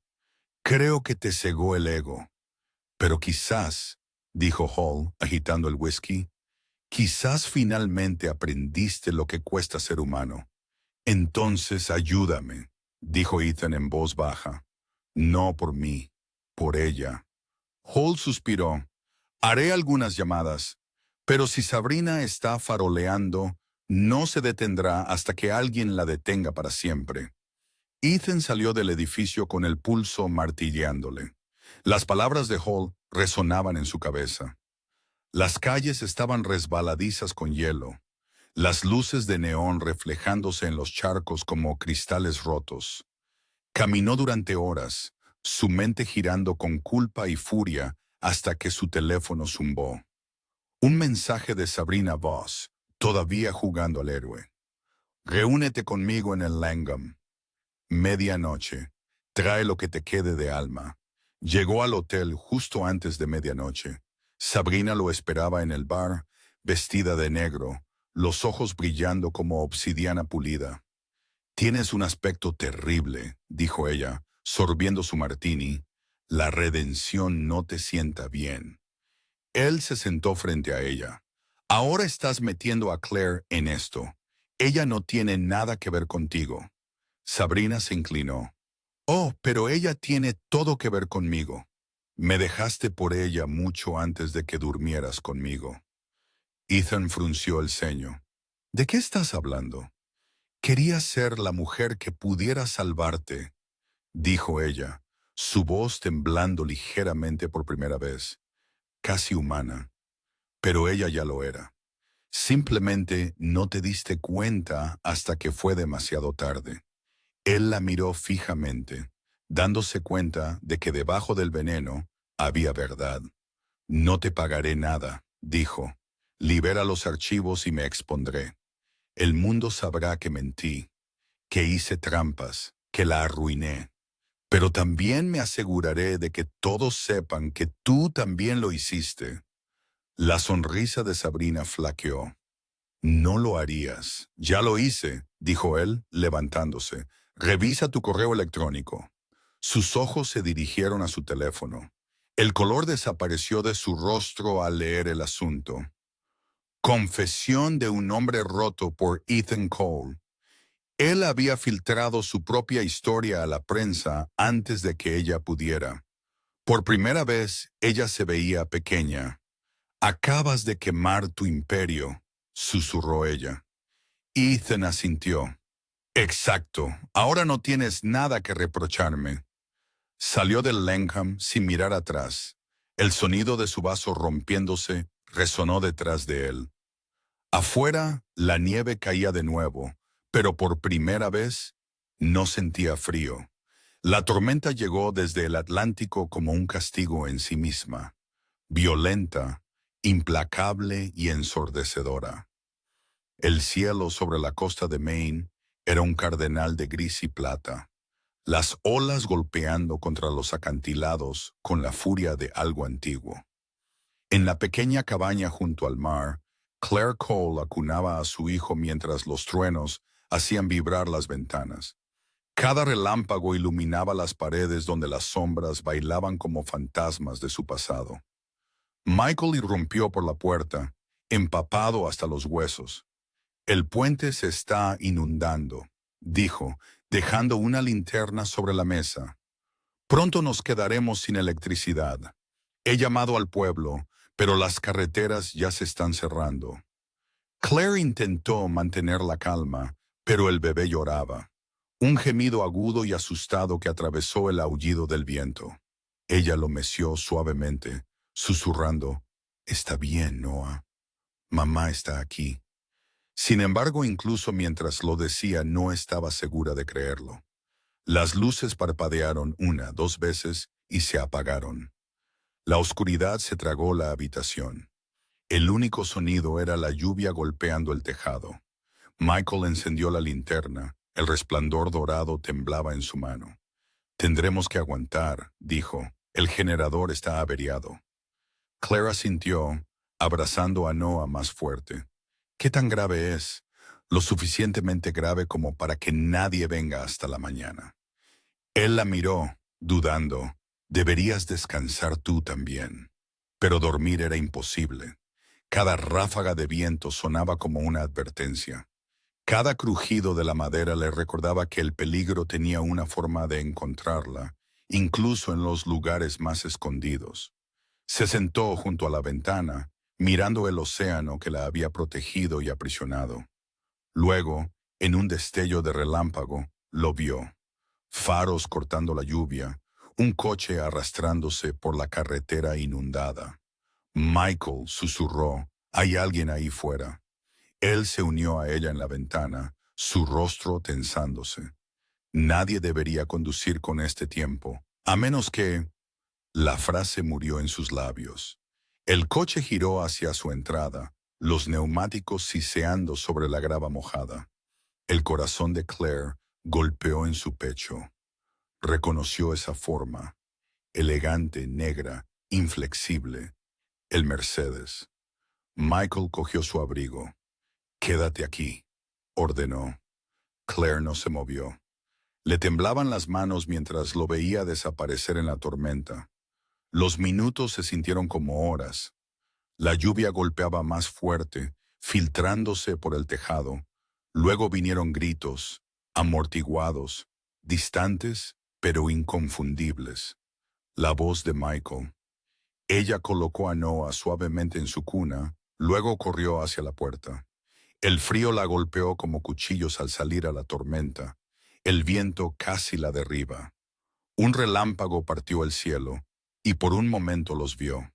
S1: Creo que te cegó el ego. Pero quizás, dijo Hall, agitando el whisky, quizás finalmente aprendiste lo que cuesta ser humano. Entonces ayúdame, dijo Ethan en voz baja. No por mí, por ella. Hall suspiró. Haré algunas llamadas, pero si Sabrina está faroleando, no se detendrá hasta que alguien la detenga para siempre. Ethan salió del edificio con el pulso martilleándole. Las palabras de Hall resonaban en su cabeza. Las calles estaban resbaladizas con hielo. las luces de neón reflejándose en los charcos como cristales rotos. Caminó durante horas, su mente girando con culpa y furia hasta que su teléfono zumbó. Un mensaje de Sabrina Voss, todavía jugando al héroe. Reúnete conmigo en el Langham. Medianoche. Trae lo que te quede de alma. Llegó al hotel justo antes de medianoche. Sabrina lo esperaba en el bar, vestida de negro, los ojos brillando como obsidiana pulida. Tienes un aspecto terrible, dijo ella, sorbiendo su martini. La redención no te sienta bien. Él se sentó frente a ella. Ahora estás metiendo a Claire en esto. Ella no tiene nada que ver contigo. Sabrina se inclinó. Oh, pero ella tiene todo que ver conmigo. Me dejaste por ella mucho antes de que durmieras conmigo. Ethan frunció el ceño. ¿De qué estás hablando? Quería ser la mujer que pudiera salvarte, dijo ella, su voz temblando ligeramente por primera vez, casi humana. Pero ella ya lo era. Simplemente no te diste cuenta hasta que fue demasiado tarde. Él la miró fijamente, dándose cuenta de que debajo del veneno había verdad. No te pagaré nada, dijo. Libera los archivos y me expondré. El mundo sabrá que mentí, que hice trampas, que la arruiné. Pero también me aseguraré de que todos sepan que tú también lo hiciste. La sonrisa de Sabrina flaqueó. No lo harías. Ya lo hice, dijo él, levantándose. Revisa tu correo electrónico. Sus ojos se dirigieron a su teléfono. El color desapareció de su rostro al leer el asunto. Confesión de un hombre roto por Ethan Cole. Él había filtrado su propia historia a la prensa antes de que ella pudiera. Por primera vez, ella se veía pequeña. Acabas de quemar tu imperio, susurró ella. Ethan asintió. Exacto, ahora no tienes nada que reprocharme. Salió del Langham sin mirar atrás. El sonido de su vaso rompiéndose resonó detrás de él. Afuera, la nieve caía de nuevo, pero por primera vez no sentía frío. La tormenta llegó desde el Atlántico como un castigo en sí misma, violenta, implacable y ensordecedora. El cielo sobre la costa de Maine era un cardenal de gris y plata, las olas golpeando contra los acantilados con la furia de algo antiguo. En la pequeña cabaña junto al mar, Claire Cole acunaba a su hijo mientras los truenos hacían vibrar las ventanas. Cada relámpago iluminaba las paredes donde las sombras bailaban como fantasmas de su pasado. Michael irrumpió por la puerta, empapado hasta los huesos. El puente se está inundando, dijo, dejando una linterna sobre la mesa. Pronto nos quedaremos sin electricidad. He llamado al pueblo, pero las carreteras ya se están cerrando. Claire intentó mantener la calma, pero el bebé lloraba. Un gemido agudo y asustado que atravesó el aullido del viento. Ella lo meció suavemente, susurrando, «Está bien, Noah. Mamá está aquí». Sin embargo, incluso mientras lo decía, no estaba segura de creerlo. Las luces parpadearon una, dos veces y se apagaron. La oscuridad se tragó la habitación. El único sonido era la lluvia golpeando el tejado. Michael encendió la linterna. El resplandor dorado temblaba en su mano. «Tendremos que aguantar», dijo. «El generador está averiado». Claire asintió, abrazando a Noah más fuerte. «¿Qué tan grave es?» «Lo suficientemente grave como para que nadie venga hasta la mañana». Él la miró, dudando. «Deberías descansar tú también». Pero dormir era imposible. Cada ráfaga de viento sonaba como una advertencia. Cada crujido de la madera le recordaba que el peligro tenía una forma de encontrarla, incluso en los lugares más escondidos. Se sentó junto a la ventana, mirando el océano que la había protegido y aprisionado. Luego, en un destello de relámpago, lo vio. Faros cortando la lluvia, un coche arrastrándose por la carretera inundada. «Michael», susurró, «hay alguien ahí fuera». Él se unió a ella en la ventana, su rostro tensándose. Nadie debería conducir con este tiempo, a menos que... La frase murió en sus labios. El coche giró hacia su entrada, los neumáticos siseando sobre la grava mojada. El corazón de Claire golpeó en su pecho. Reconoció esa forma, elegante, negra, inflexible. El Mercedes. Michael cogió su abrigo. «Quédate aquí», ordenó. Claire no se movió. Le temblaban las manos mientras lo veía desaparecer en la tormenta. Los minutos se sintieron como horas. La lluvia golpeaba más fuerte, filtrándose por el tejado. Luego vinieron gritos, amortiguados, distantes, pero inconfundibles. La voz de Michael. Ella colocó a Noah suavemente en su cuna, luego corrió hacia la puerta. El frío la golpeó como cuchillos al salir a la tormenta. El viento casi la derriba. Un relámpago partió el cielo, y por un momento los vio.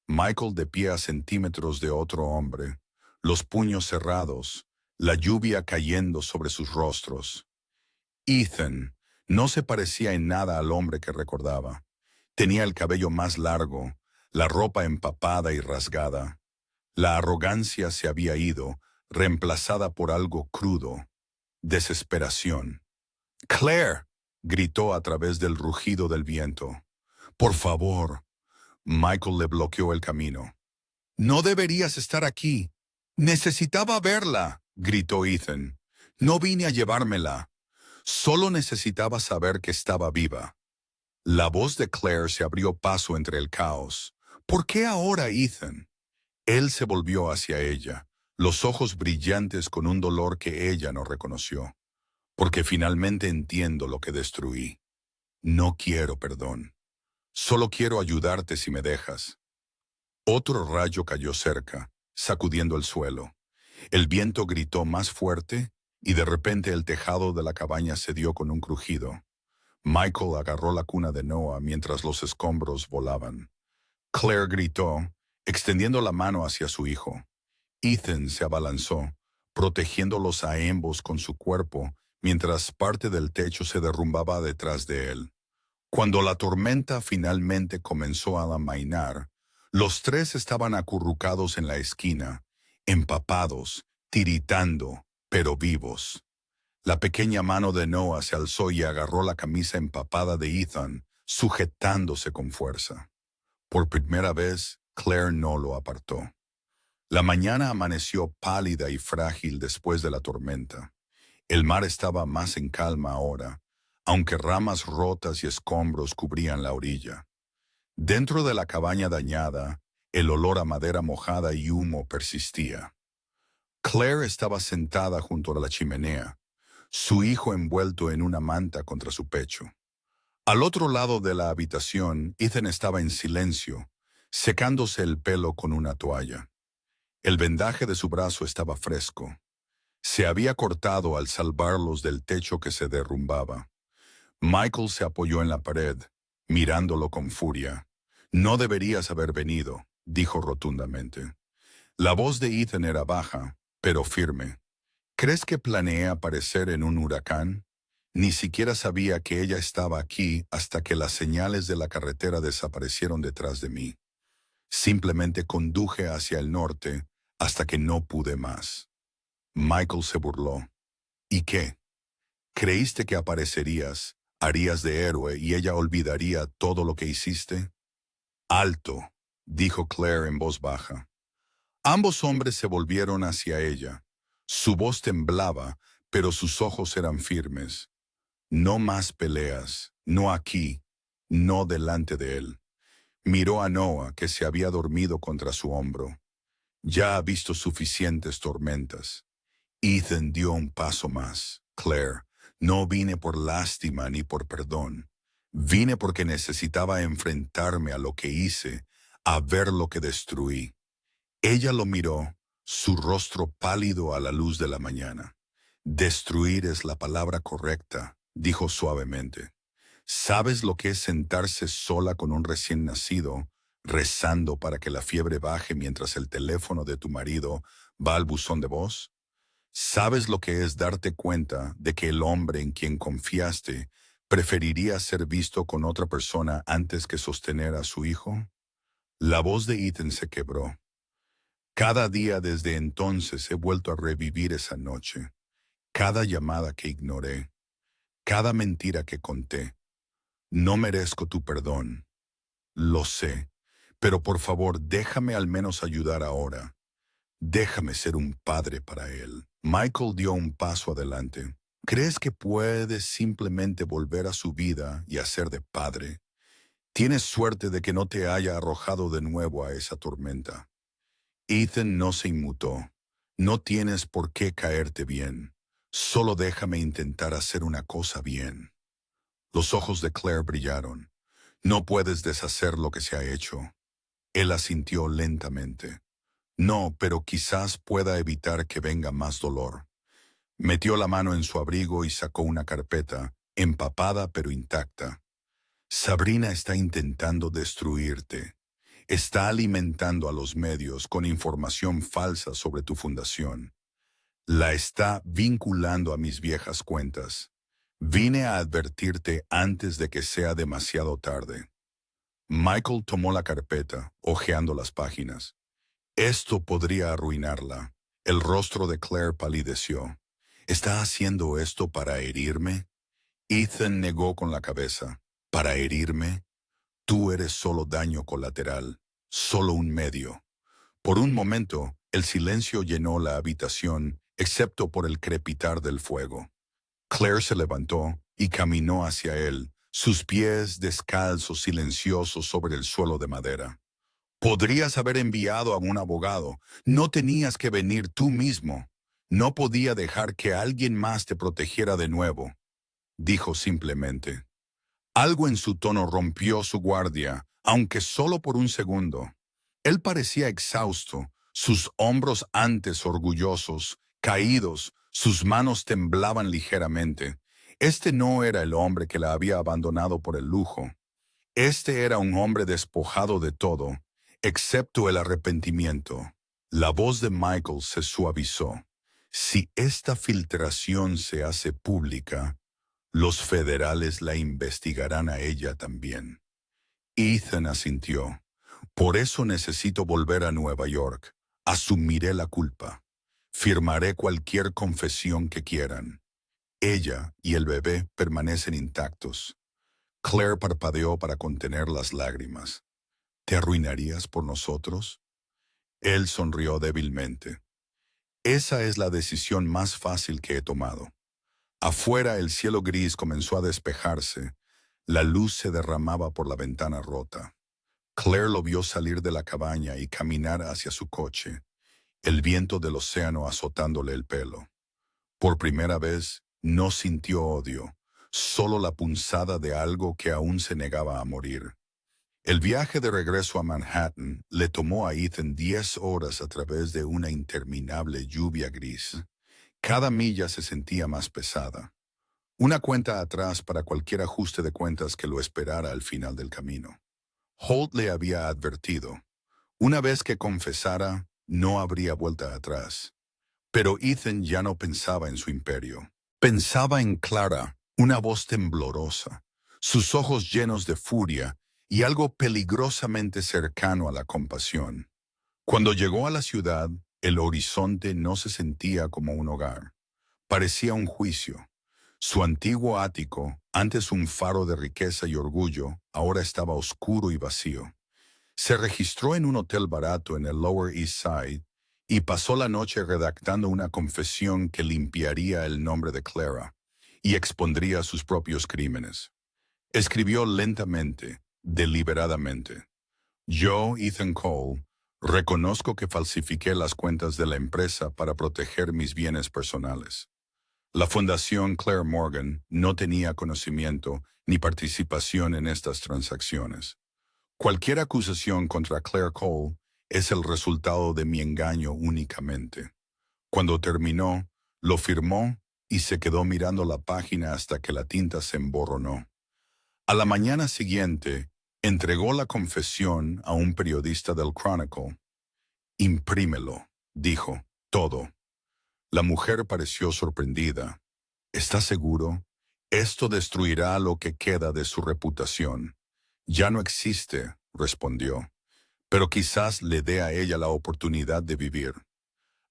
S1: Michael de pie a centímetros de otro hombre, los puños cerrados, la lluvia cayendo sobre sus rostros. Ethan no se parecía en nada al hombre que recordaba. Tenía el cabello más largo, la ropa empapada y rasgada. La arrogancia se había ido, reemplazada por algo crudo, desesperación. «Claire», gritó a través del rugido del viento. «Por favor». Michael le bloqueó el camino. «No deberías estar aquí. Necesitaba verla», gritó Ethan. «No vine a llevármela. Solo necesitaba saber que estaba viva». La voz de Claire se abrió paso entre el caos. «¿Por qué ahora, Ethan?» Él se volvió hacia ella, los ojos brillantes con un dolor que ella no reconoció. «Porque finalmente entiendo lo que destruí. No quiero perdón. Solo quiero ayudarte si me dejas». Otro rayo cayó cerca, sacudiendo el suelo. El viento gritó más fuerte y de repente el tejado de la cabaña cedió con un crujido. Michael agarró la cuna de Noah mientras los escombros volaban. Claire gritó, extendiendo la mano hacia su hijo. Ethan se abalanzó, protegiéndolos a ambos con su cuerpo, mientras parte del techo se derrumbaba detrás de él. Cuando la tormenta finalmente comenzó a amainar, los tres estaban acurrucados en la esquina, empapados, tiritando, pero vivos. La pequeña mano de Noah se alzó y agarró la camisa empapada de Ethan, sujetándose con fuerza. Por primera vez, Claire no lo apartó. La mañana amaneció pálida y frágil después de la tormenta. El mar estaba más en calma ahora, aunque ramas rotas y escombros cubrían la orilla. Dentro de la cabaña dañada, el olor a madera mojada y humo persistía. Claire estaba sentada junto a la chimenea, su hijo envuelto en una manta contra su pecho. Al otro lado de la habitación, Ethan estaba en silencio, secándose el pelo con una toalla. El vendaje de su brazo estaba fresco. Se había cortado al salvarlos del techo que se derrumbaba. Michael se apoyó en la pared, mirándolo con furia. «No deberías haber venido», dijo rotundamente. La voz de Ethan era baja, pero firme. «¿Crees que planeé aparecer en un huracán? Ni siquiera sabía que ella estaba aquí hasta que las señales de la carretera desaparecieron detrás de mí. Simplemente conduje hacia el norte hasta que no pude más». Michael se burló. «¿Y qué? ¿Creíste que aparecerías, harías de héroe y ella olvidaría todo lo que hiciste?» «Alto», dijo Claire en voz baja. Ambos hombres se volvieron hacia ella. Su voz temblaba, pero sus ojos eran firmes. «No más peleas, no aquí, no delante de él». Miró a Noah, que se había dormido contra su hombro. «Ya ha visto suficientes tormentas». Ethan dio un paso más. «Claire, no vine por lástima ni por perdón. Vine porque necesitaba enfrentarme a lo que hice, a ver lo que destruí». Ella lo miró, su rostro pálido a la luz de la mañana. «Destruir es la palabra correcta», dijo suavemente. «¿Sabes lo que es sentarse sola con un recién nacido, rezando para que la fiebre baje mientras el teléfono de tu marido Va al buzón de voz. ¿Sabes lo que es darte cuenta de que el hombre en quien confiaste preferiría ser visto con otra persona antes que sostener a su hijo? La voz de Ethan se quebró. Cada día desde entonces he vuelto a revivir esa noche. Cada llamada que ignoré, cada mentira que conté. No merezco tu perdón. Lo sé, pero por favor déjame al menos ayudar ahora. Déjame ser un padre para él. Michael dio un paso adelante. ¿Crees que puedes simplemente volver a su vida y hacer de padre? Tienes suerte de que no te haya arrojado de nuevo a esa tormenta. Ethan no se inmutó. No tienes por qué caerte bien. Solo déjame intentar hacer una cosa bien. Los ojos de Claire brillaron. No puedes deshacer lo que se ha hecho. Él asintió lentamente. No, pero quizás pueda evitar que venga más dolor. Metió la mano en su abrigo y sacó una carpeta, empapada pero intacta. Sabrina está intentando destruirte. Está alimentando a los medios con información falsa sobre tu fundación. La está vinculando a mis viejas cuentas. Vine a advertirte antes de que sea demasiado tarde. Michael tomó la carpeta, hojeando las páginas. Esto podría arruinarla. El rostro de Claire palideció. ¿Está haciendo esto para herirme? Ethan negó con la cabeza. ¿Para herirme? Tú eres solo daño colateral, solo un medio. Por un momento, el silencio llenó la habitación, excepto por el crepitar del fuego. Claire se levantó y caminó hacia él, sus pies descalzos, silenciosos sobre el suelo de madera. Podrías haber enviado a un abogado. No tenías que venir tú mismo. No podía dejar que alguien más te protegiera de nuevo, dijo simplemente. Algo en su tono rompió su guardia, aunque solo por un segundo. Él parecía exhausto, sus hombros antes orgullosos, caídos, sus manos temblaban ligeramente. Este no era el hombre que la había abandonado por el lujo. Este era un hombre despojado de todo, excepto el arrepentimiento. La voz de Michael se suavizó. Si esta filtración se hace pública, los federales la investigarán a ella también. Ethan asintió. Por eso necesito volver a Nueva York. Asumiré la culpa. Firmaré cualquier confesión que quieran. Ella y el bebé permanecen intactos. Claire parpadeó para contener las lágrimas. ¿Te arruinarías por nosotros? Él sonrió débilmente. Esa es la decisión más fácil que he tomado. Afuera el cielo gris comenzó a despejarse. La luz se derramaba por la ventana rota. Claire lo vio salir de la cabaña y caminar hacia su coche, el viento del océano azotándole el pelo. Por primera vez, no sintió odio, solo la punzada de algo que aún se negaba a morir. El viaje de regreso a Manhattan le tomó a Ethan 10 horas a través de una interminable lluvia gris. Cada milla se sentía más pesada. Una cuenta atrás para cualquier ajuste de cuentas que lo esperara al final del camino. Holt le había advertido. Una vez que confesara, no habría vuelta atrás. Pero Ethan ya no pensaba en su imperio. Pensaba en Clara, una voz temblorosa, sus ojos llenos de furia y algo peligrosamente cercano a la compasión. Cuando llegó a la ciudad, el horizonte no se sentía como un hogar. Parecía un juicio. Su antiguo ático, antes un faro de riqueza y orgullo, ahora estaba oscuro y vacío. Se registró en un hotel barato en el Lower East Side y pasó la noche redactando una confesión que limpiaría el nombre de Clara y expondría sus propios crímenes. Escribió lentamente, deliberadamente. Yo, Ethan Cole, reconozco que falsifiqué las cuentas de la empresa para proteger mis bienes personales. La Fundación Claire Morgan no tenía conocimiento ni participación en estas transacciones. Cualquier acusación contra Claire Cole es el resultado de mi engaño únicamente. Cuando terminó, lo firmó y se quedó mirando la página hasta que la tinta se emborronó. A la mañana siguiente, entregó la confesión a un periodista del Chronicle. «Imprímelo», dijo. Todo. La mujer pareció sorprendida. ¿Está seguro? Esto destruirá lo que queda de su reputación. Ya no existe, respondió, pero quizás le dé a ella la oportunidad de vivir.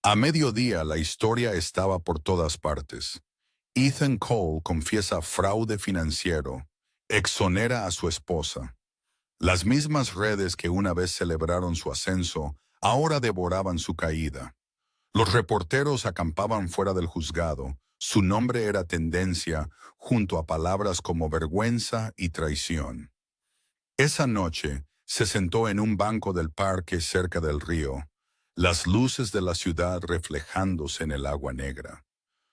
S1: A mediodía la historia estaba por todas partes. Ethan Cole confiesa fraude financiero, exonera a su esposa. Las mismas redes que una vez celebraron su ascenso, ahora devoraban su caída. Los reporteros acampaban fuera del juzgado. Su nombre era tendencia junto a palabras como vergüenza y traición. Esa noche se sentó en un banco del parque cerca del río, las luces de la ciudad reflejándose en el agua negra.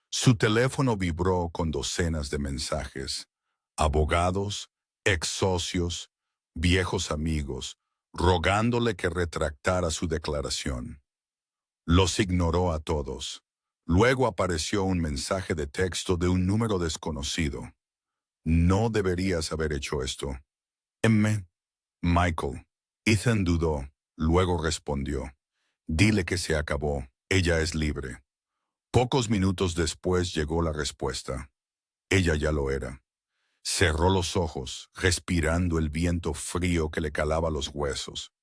S1: Su teléfono vibró con docenas de mensajes. Abogados, ex socios, viejos amigos, rogándole que retractara su declaración. Los ignoró a todos. Luego apareció un mensaje de texto de un número desconocido. No deberías haber hecho esto. Michael. Ethan dudó, luego respondió. Dile que se acabó, ella es libre. Pocos minutos después llegó la respuesta. Ella ya lo era. Cerró los ojos, respirando el viento frío que le calaba los huesos.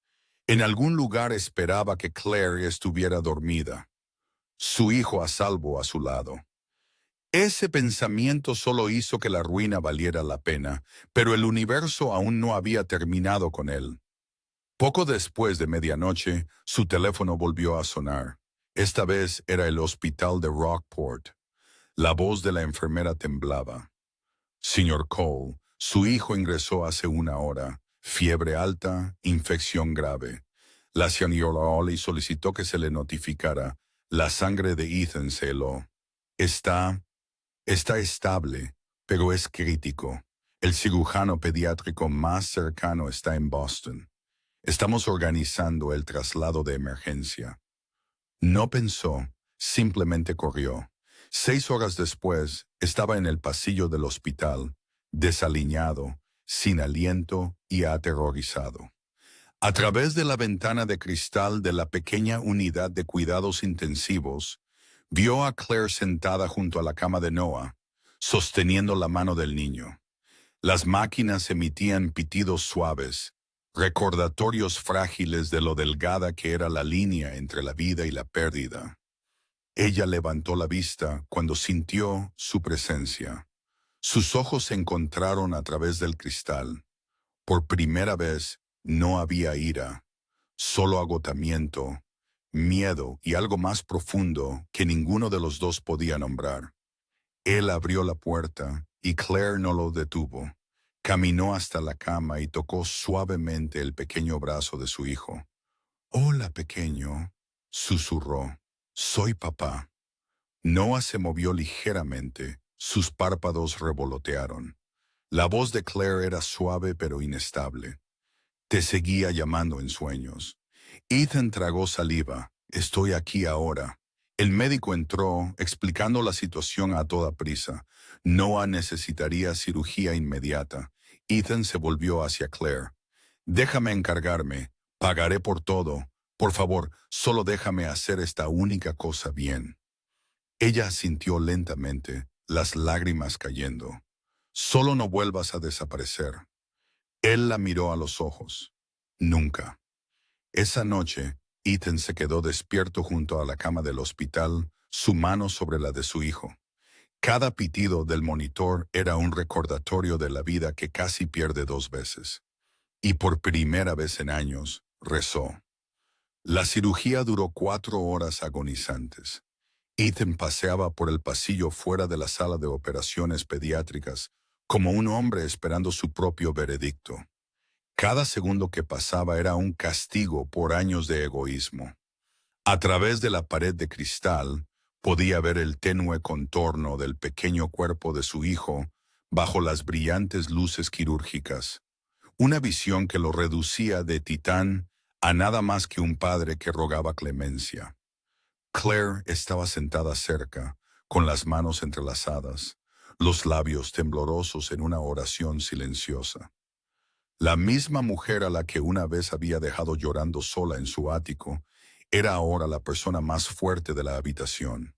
S1: En algún lugar esperaba que Claire estuviera dormida, su hijo a salvo a su lado. Ese pensamiento solo hizo que la ruina valiera la pena, pero el universo aún no había terminado con él. Poco después de medianoche, su teléfono volvió a sonar. Esta vez era el hospital de Rockport. La voz de la enfermera temblaba. Señor Cole, su hijo ingresó hace una hora. Fiebre alta, infección grave. La señora Ollie solicitó que se le notificara. La sangre de Ethan se heló. Está estable, pero es crítico. El cirujano pediátrico más cercano está en Boston. Estamos organizando el traslado de emergencia. No pensó, simplemente corrió. 6 horas después, estaba en el pasillo del hospital, desaliñado, sin aliento y aterrorizado. A través de la ventana de cristal de la pequeña unidad de cuidados intensivos, vio a Claire sentada junto a la cama de Noah, sosteniendo la mano del niño. Las máquinas emitían pitidos suaves, recordatorios frágiles de lo delgada que era la línea entre la vida y la pérdida. Ella levantó la vista cuando sintió su presencia. Sus ojos se encontraron a través del cristal. Por primera vez no había ira, solo agotamiento, miedo y algo más profundo que ninguno de los dos podía nombrar. Él abrió la puerta y Claire no lo detuvo. Caminó hasta la cama y tocó suavemente el pequeño brazo de su hijo. «Hola, pequeño», susurró. «Soy papá». Noah se movió ligeramente. Sus párpados revolotearon. La voz de Claire era suave pero inestable. «Te seguía llamando en sueños». Ethan tragó saliva. «Estoy aquí ahora». El médico entró, explicando la situación a toda prisa. Noah necesitaría cirugía inmediata. Ethan se volvió hacia Claire. «Déjame encargarme. Pagaré por todo. Por favor, solo déjame hacer esta única cosa bien». Ella asintió lentamente, las lágrimas cayendo. «Solo no vuelvas a desaparecer». Él la miró a los ojos. «Nunca». Esa noche, Ethan se quedó despierto junto a la cama del hospital, su mano sobre la de su hijo. Cada pitido del monitor era un recordatorio de la vida que casi pierde 2 veces. Y por primera vez en años, rezó. La cirugía duró 4 horas agonizantes. Ethan paseaba por el pasillo fuera de la sala de operaciones pediátricas, como un hombre esperando su propio veredicto. Cada segundo que pasaba era un castigo por años de egoísmo. A través de la pared de cristal, podía ver el tenue contorno del pequeño cuerpo de su hijo bajo las brillantes luces quirúrgicas. Una visión que lo reducía de titán a nada más que un padre que rogaba clemencia. Claire estaba sentada cerca, con las manos entrelazadas, los labios temblorosos en una oración silenciosa. La misma mujer a la que una vez había dejado llorando sola en su ático, Era ahora la persona más fuerte de la habitación.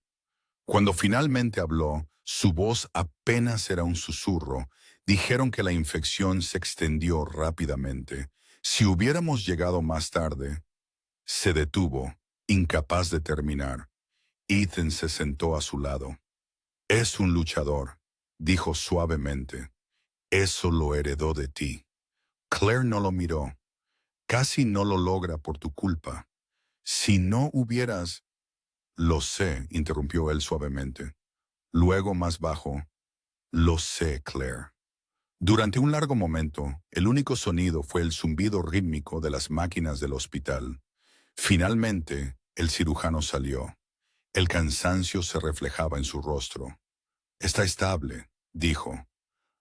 S1: Cuando finalmente habló, su voz apenas era un susurro. Dijeron que la infección se extendió rápidamente. Si hubiéramos llegado más tarde, se detuvo, incapaz de terminar. Ethan se sentó a su lado. Es un luchador, dijo suavemente. Eso lo heredó de ti. Claire no lo miró. Casi no lo logra por tu culpa. Si no hubieras... Lo sé, interrumpió él suavemente. Luego más bajo. Lo sé, Claire. Durante un largo momento, el único sonido fue el zumbido rítmico de las máquinas del hospital. Finalmente, el cirujano salió. El cansancio se reflejaba en su rostro. Está estable, dijo.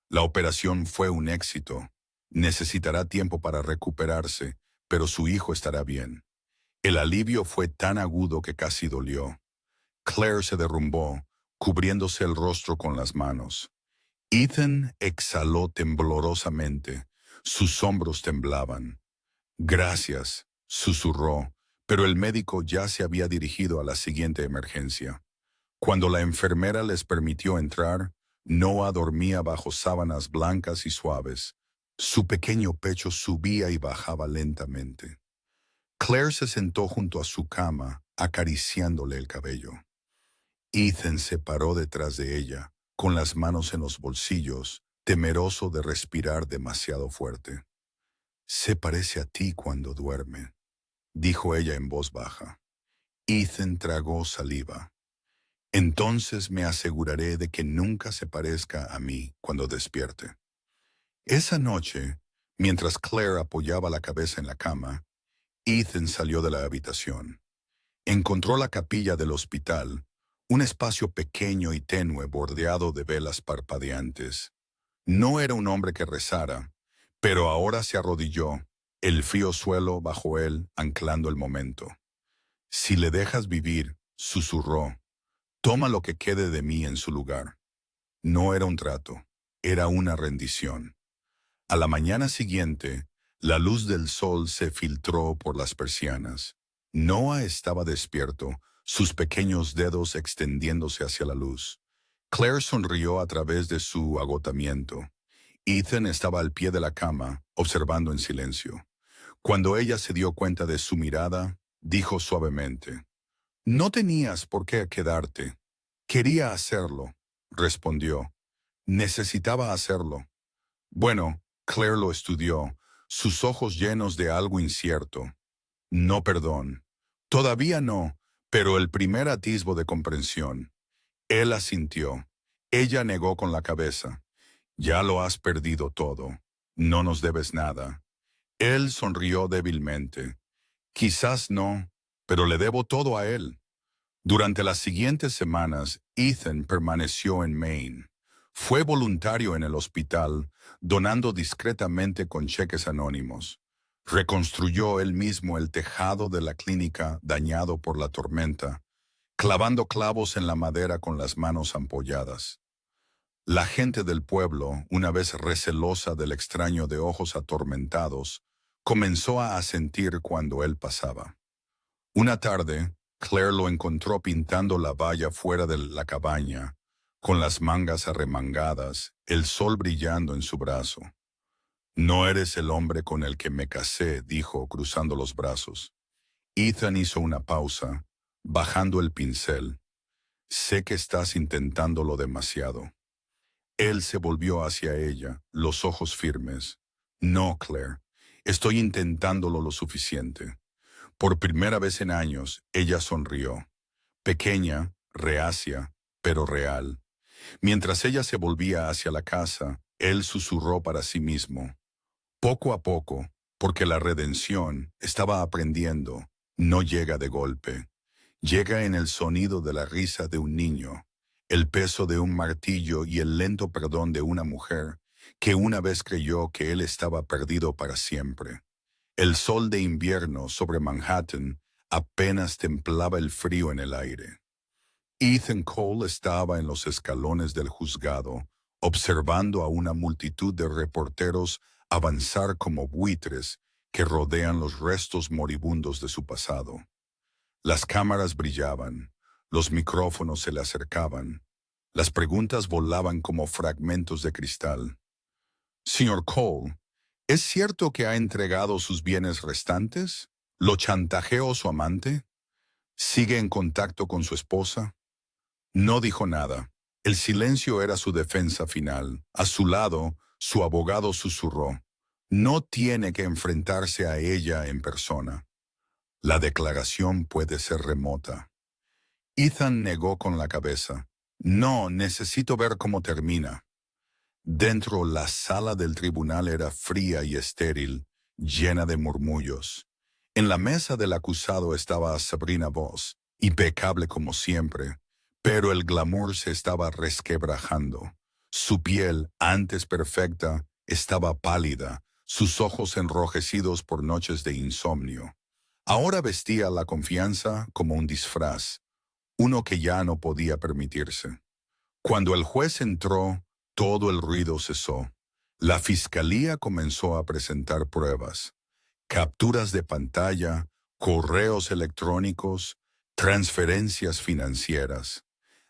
S1: La operación fue un éxito. Necesitará tiempo para recuperarse, pero su hijo estará bien. El alivio fue tan agudo que casi dolió. Claire se derrumbó, cubriéndose el rostro con las manos. Ethan exhaló temblorosamente. Sus hombros temblaban. Gracias, susurró, pero el médico ya se había dirigido a la siguiente emergencia. Cuando la enfermera les permitió entrar, Noah dormía bajo sábanas blancas y suaves. Su pequeño pecho subía y bajaba lentamente. Claire se sentó junto a su cama, acariciándole el cabello. Ethan se paró detrás de ella, con las manos en los bolsillos, temeroso de respirar demasiado fuerte. Se parece a ti cuando duerme, dijo ella en voz baja. Ethan tragó saliva. Entonces me aseguraré de que nunca se parezca a mí cuando despierte. Esa noche, mientras Claire apoyaba la cabeza en la cama, Ethan salió de la habitación. Encontró la capilla del hospital, un espacio pequeño y tenue bordeado de velas parpadeantes. No era un hombre que rezara, pero ahora se arrodilló, el frío suelo bajo él anclando el momento. Si le dejas vivir, susurró, toma lo que quede de mí en su lugar. No era un trato, era una rendición. A la mañana siguiente, la luz del sol se filtró por las persianas. Noah estaba despierto, sus pequeños dedos extendiéndose hacia la luz. Claire sonrió a través de su agotamiento. Ethan estaba al pie de la cama, observando en silencio. Cuando ella se dio cuenta de su mirada, dijo suavemente, «No tenías por qué quedarte. Quería hacerlo», respondió. «Necesitaba hacerlo». Bueno, Claire lo estudió, sus ojos llenos de algo incierto. No perdón. Todavía no, pero el primer atisbo de comprensión. Él asintió. Ella negó con la cabeza. Ya lo has perdido todo. No nos debes nada. Él sonrió débilmente. Quizás no, pero le debo todo a él. Durante las siguientes semanas, Ethan permaneció en Maine. Fue voluntario en el hospital, donando discretamente con cheques anónimos. Reconstruyó él mismo el tejado de la clínica dañado por la tormenta, clavando clavos en la madera con las manos ampolladas. La gente del pueblo, una vez recelosa del extraño de ojos atormentados, comenzó a asentir cuando él pasaba. Una tarde, Claire lo encontró pintando la valla fuera de la cabaña, con las mangas arremangadas, el sol brillando en su brazo. «No eres el hombre con el que me casé», dijo, cruzando los brazos. Ethan hizo una pausa, bajando el pincel. «Sé que estás intentándolo demasiado». Él se volvió hacia ella, los ojos firmes. «No, Claire, estoy intentándolo lo suficiente». Por primera vez en años, ella sonrió. Pequeña, reacia, pero real. Mientras ella se volvía hacia la casa, él susurró para sí mismo. Poco a poco, porque la redención, estaba aprendiendo, no llega de golpe. Llega en el sonido de la risa de un niño, el peso de un martillo y el lento perdón de una mujer que una vez creyó que él estaba perdido para siempre. El sol de invierno sobre Manhattan apenas templaba el frío en el aire. Ethan Cole estaba en los escalones del juzgado, observando a una multitud de reporteros avanzar como buitres que rodean los restos moribundos de su pasado. Las cámaras brillaban, los micrófonos se le acercaban, las preguntas volaban como fragmentos de cristal. Señor Cole, ¿es cierto que ha entregado sus bienes restantes? ¿Lo chantajeó su amante? ¿Sigue en contacto con su esposa? No dijo nada. El silencio era su defensa final. A su lado, su abogado susurró: no tiene que enfrentarse a ella en persona. La declaración puede ser remota. Ethan negó con la cabeza. No, necesito ver cómo termina. Dentro, la sala del tribunal era fría y estéril, llena de murmullos. En la mesa del acusado estaba Sabrina Voss, impecable como siempre, pero el glamour se estaba resquebrajando. Su piel, antes perfecta, estaba pálida, sus ojos enrojecidos por noches de insomnio. Ahora vestía la confianza como un disfraz, uno que ya no podía permitirse. Cuando el juez entró, todo el ruido cesó. La fiscalía comenzó a presentar pruebas: capturas de pantalla, correos electrónicos, transferencias financieras.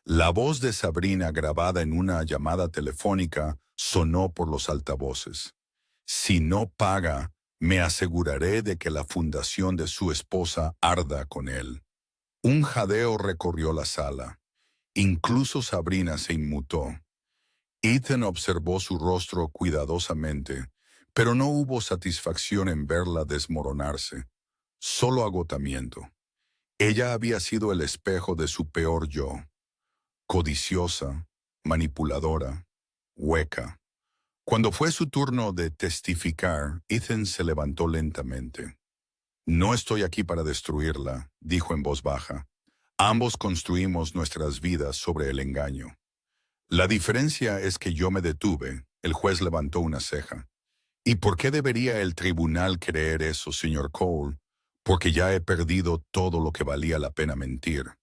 S1: La voz de Sabrina, grabada en una llamada telefónica, sonó por los altavoces. Si no paga, me aseguraré de que la fundación de su esposa arda con él. Un jadeo recorrió la sala. Incluso Sabrina se inmutó. Ethan observó su rostro cuidadosamente, pero no hubo satisfacción en verla desmoronarse, solo agotamiento. Ella había sido el espejo de su peor yo: codiciosa, manipuladora, hueca. Cuando fue su turno de testificar, Ethan se levantó lentamente. No estoy aquí para destruirla, dijo en voz baja. Ambos construimos nuestras vidas sobre el engaño. La diferencia es que yo me detuve. El juez levantó una ceja. ¿Y por qué debería el tribunal creer eso, señor Cole? Porque ya he perdido todo lo que valía la pena mentir.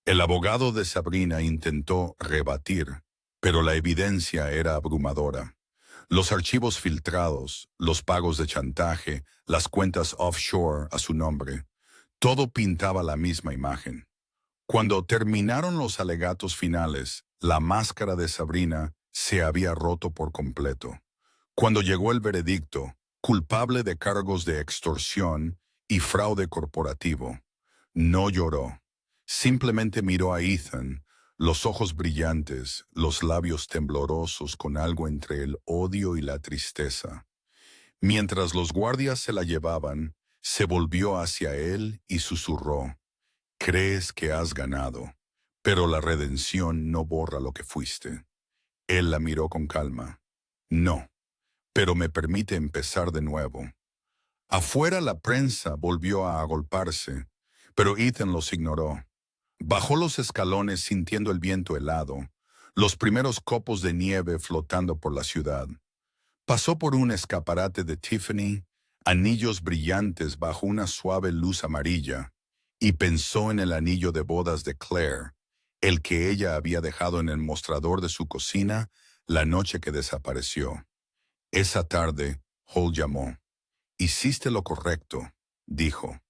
S1: El abogado de Sabrina intentó rebatir, pero la evidencia era abrumadora. Los archivos filtrados, los pagos de chantaje, las cuentas offshore a su nombre, todo pintaba la misma imagen. Cuando terminaron los alegatos finales, la máscara de Sabrina se había roto por completo. Cuando llegó el veredicto, culpable de cargos de extorsión y fraude corporativo, no lloró. Simplemente miró a Ethan, los ojos brillantes, los labios temblorosos con algo entre el odio y la tristeza. Mientras los guardias se la llevaban, se volvió hacia él y susurró: crees que has ganado, pero la redención no borra lo que fuiste. Él la miró con calma. No, pero me permite empezar de nuevo. Afuera la prensa volvió a agolparse, pero Ethan los ignoró. Bajó los escalones sintiendo el viento helado, los primeros copos de nieve flotando por la ciudad. Pasó por un escaparate de Tiffany, anillos brillantes bajo una suave luz amarilla, y pensó en el anillo de bodas de Claire, el que ella había dejado en el mostrador de su cocina la noche que desapareció. Esa tarde, Hall llamó. Hiciste lo correcto, dijo.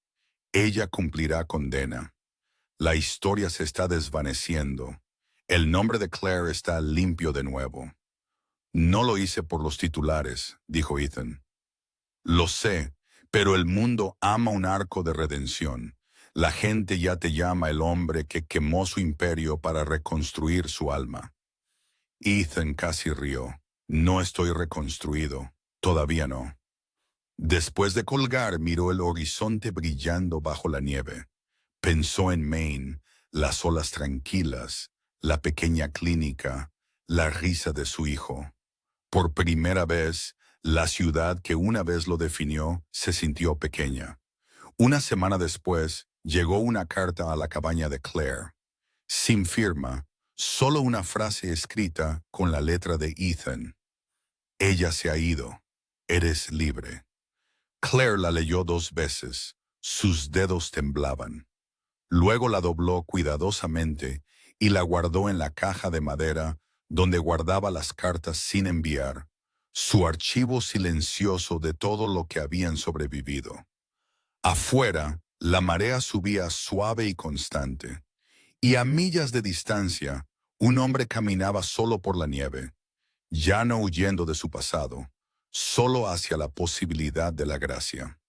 S1: Ella cumplirá condena. La historia se está desvaneciendo. El nombre de Claire está limpio de nuevo. No lo hice por los titulares, dijo Ethan. Lo sé, pero el mundo ama un arco de redención. La gente ya te llama el hombre que quemó su imperio para reconstruir su alma. Ethan casi rió. No estoy reconstruido. Todavía no. Después de colgar, miró el horizonte brillando bajo la nieve. Pensó en Maine, las olas tranquilas, la pequeña clínica, la risa de su hijo. Por primera vez, la ciudad que una vez lo definió se sintió pequeña. Una semana después, llegó una carta a la cabaña de Claire. Sin firma, solo una frase escrita con la letra de Ethan. Ella se ha ido. Eres libre. Claire la leyó 2 veces. Sus dedos temblaban. Luego la dobló cuidadosamente y la guardó en la caja de madera donde guardaba las cartas sin enviar, su archivo silencioso de todo lo que habían sobrevivido. Afuera, La marea subía suave y constante, y a millas de distancia, un hombre caminaba solo por la nieve, ya no huyendo de su pasado, solo hacia la posibilidad de la gracia.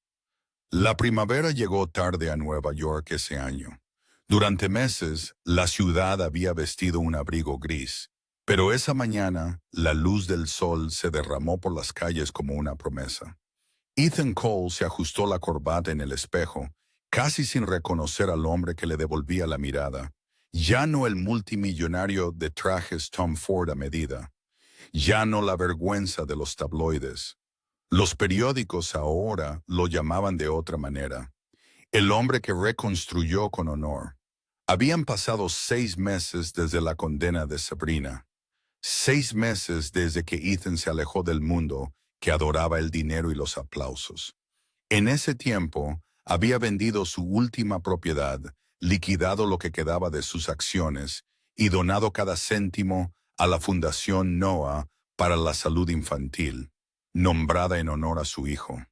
S1: La primavera llegó tarde a Nueva York ese año. Durante meses, la ciudad había vestido un abrigo gris, pero esa mañana, la luz del sol se derramó por las calles como una promesa. Ethan Cole se ajustó la corbata en el espejo, casi sin reconocer al hombre que le devolvía la mirada. Ya no el multimillonario de trajes Tom Ford a medida. Ya no la vergüenza de los tabloides. Los periódicos ahora lo llamaban de otra manera. El hombre que reconstruyó con honor. Habían pasado 6 meses desde la condena de Sabrina. 6 meses desde que Ethan se alejó del mundo que adoraba el dinero y los aplausos. En ese tiempo, había vendido su última propiedad, liquidado lo que quedaba de sus acciones y donado cada céntimo a la Fundación Noah para la Salud Infantil, nombrada en honor a su hijo.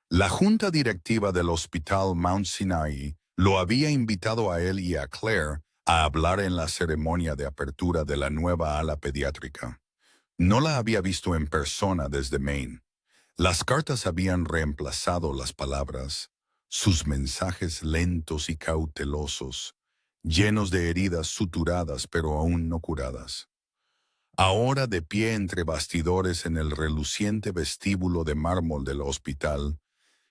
S1: La junta directiva del Hospital Mount Sinai lo había invitado a él y a Claire a hablar en la ceremonia de apertura de la nueva ala pediátrica. No la había visto en persona desde Maine. Las cartas habían reemplazado las palabras, sus mensajes lentos y cautelosos, llenos de heridas suturadas pero aún no curadas. Ahora de pie entre bastidores en el reluciente vestíbulo de mármol del hospital,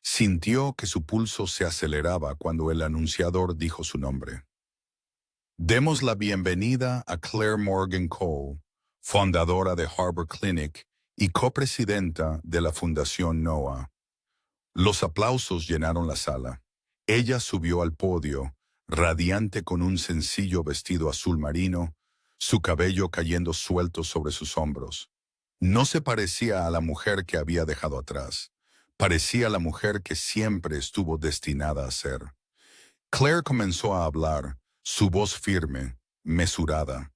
S1: sintió que su pulso se aceleraba cuando el anunciador dijo su nombre. Demos la bienvenida a Claire Morgan Cole, fundadora de Harbor Clinic y copresidenta de la Fundación Noah. Los aplausos llenaron la sala. Ella subió al podio, radiante con un sencillo vestido azul marino, su cabello cayendo suelto sobre sus hombros. No se parecía a la mujer que había dejado atrás. Parecía la mujer que siempre estuvo destinada a ser. Claire comenzó a hablar, su voz firme, mesurada.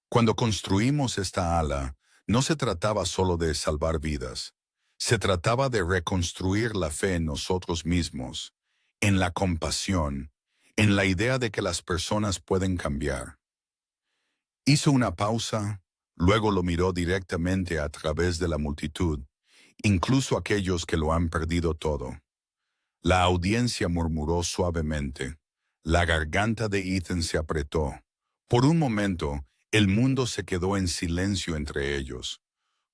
S1: Cuando construimos esta ala, no se trataba solo de salvar vidas. Se trataba de reconstruir la fe en nosotros mismos, en la compasión, en la idea de que las personas pueden cambiar. Hizo una pausa, luego lo miró directamente a través de la multitud, incluso aquellos que lo han perdido todo. La audiencia murmuró suavemente. La garganta de Ethan se apretó. Por un momento, el mundo se quedó en silencio entre ellos.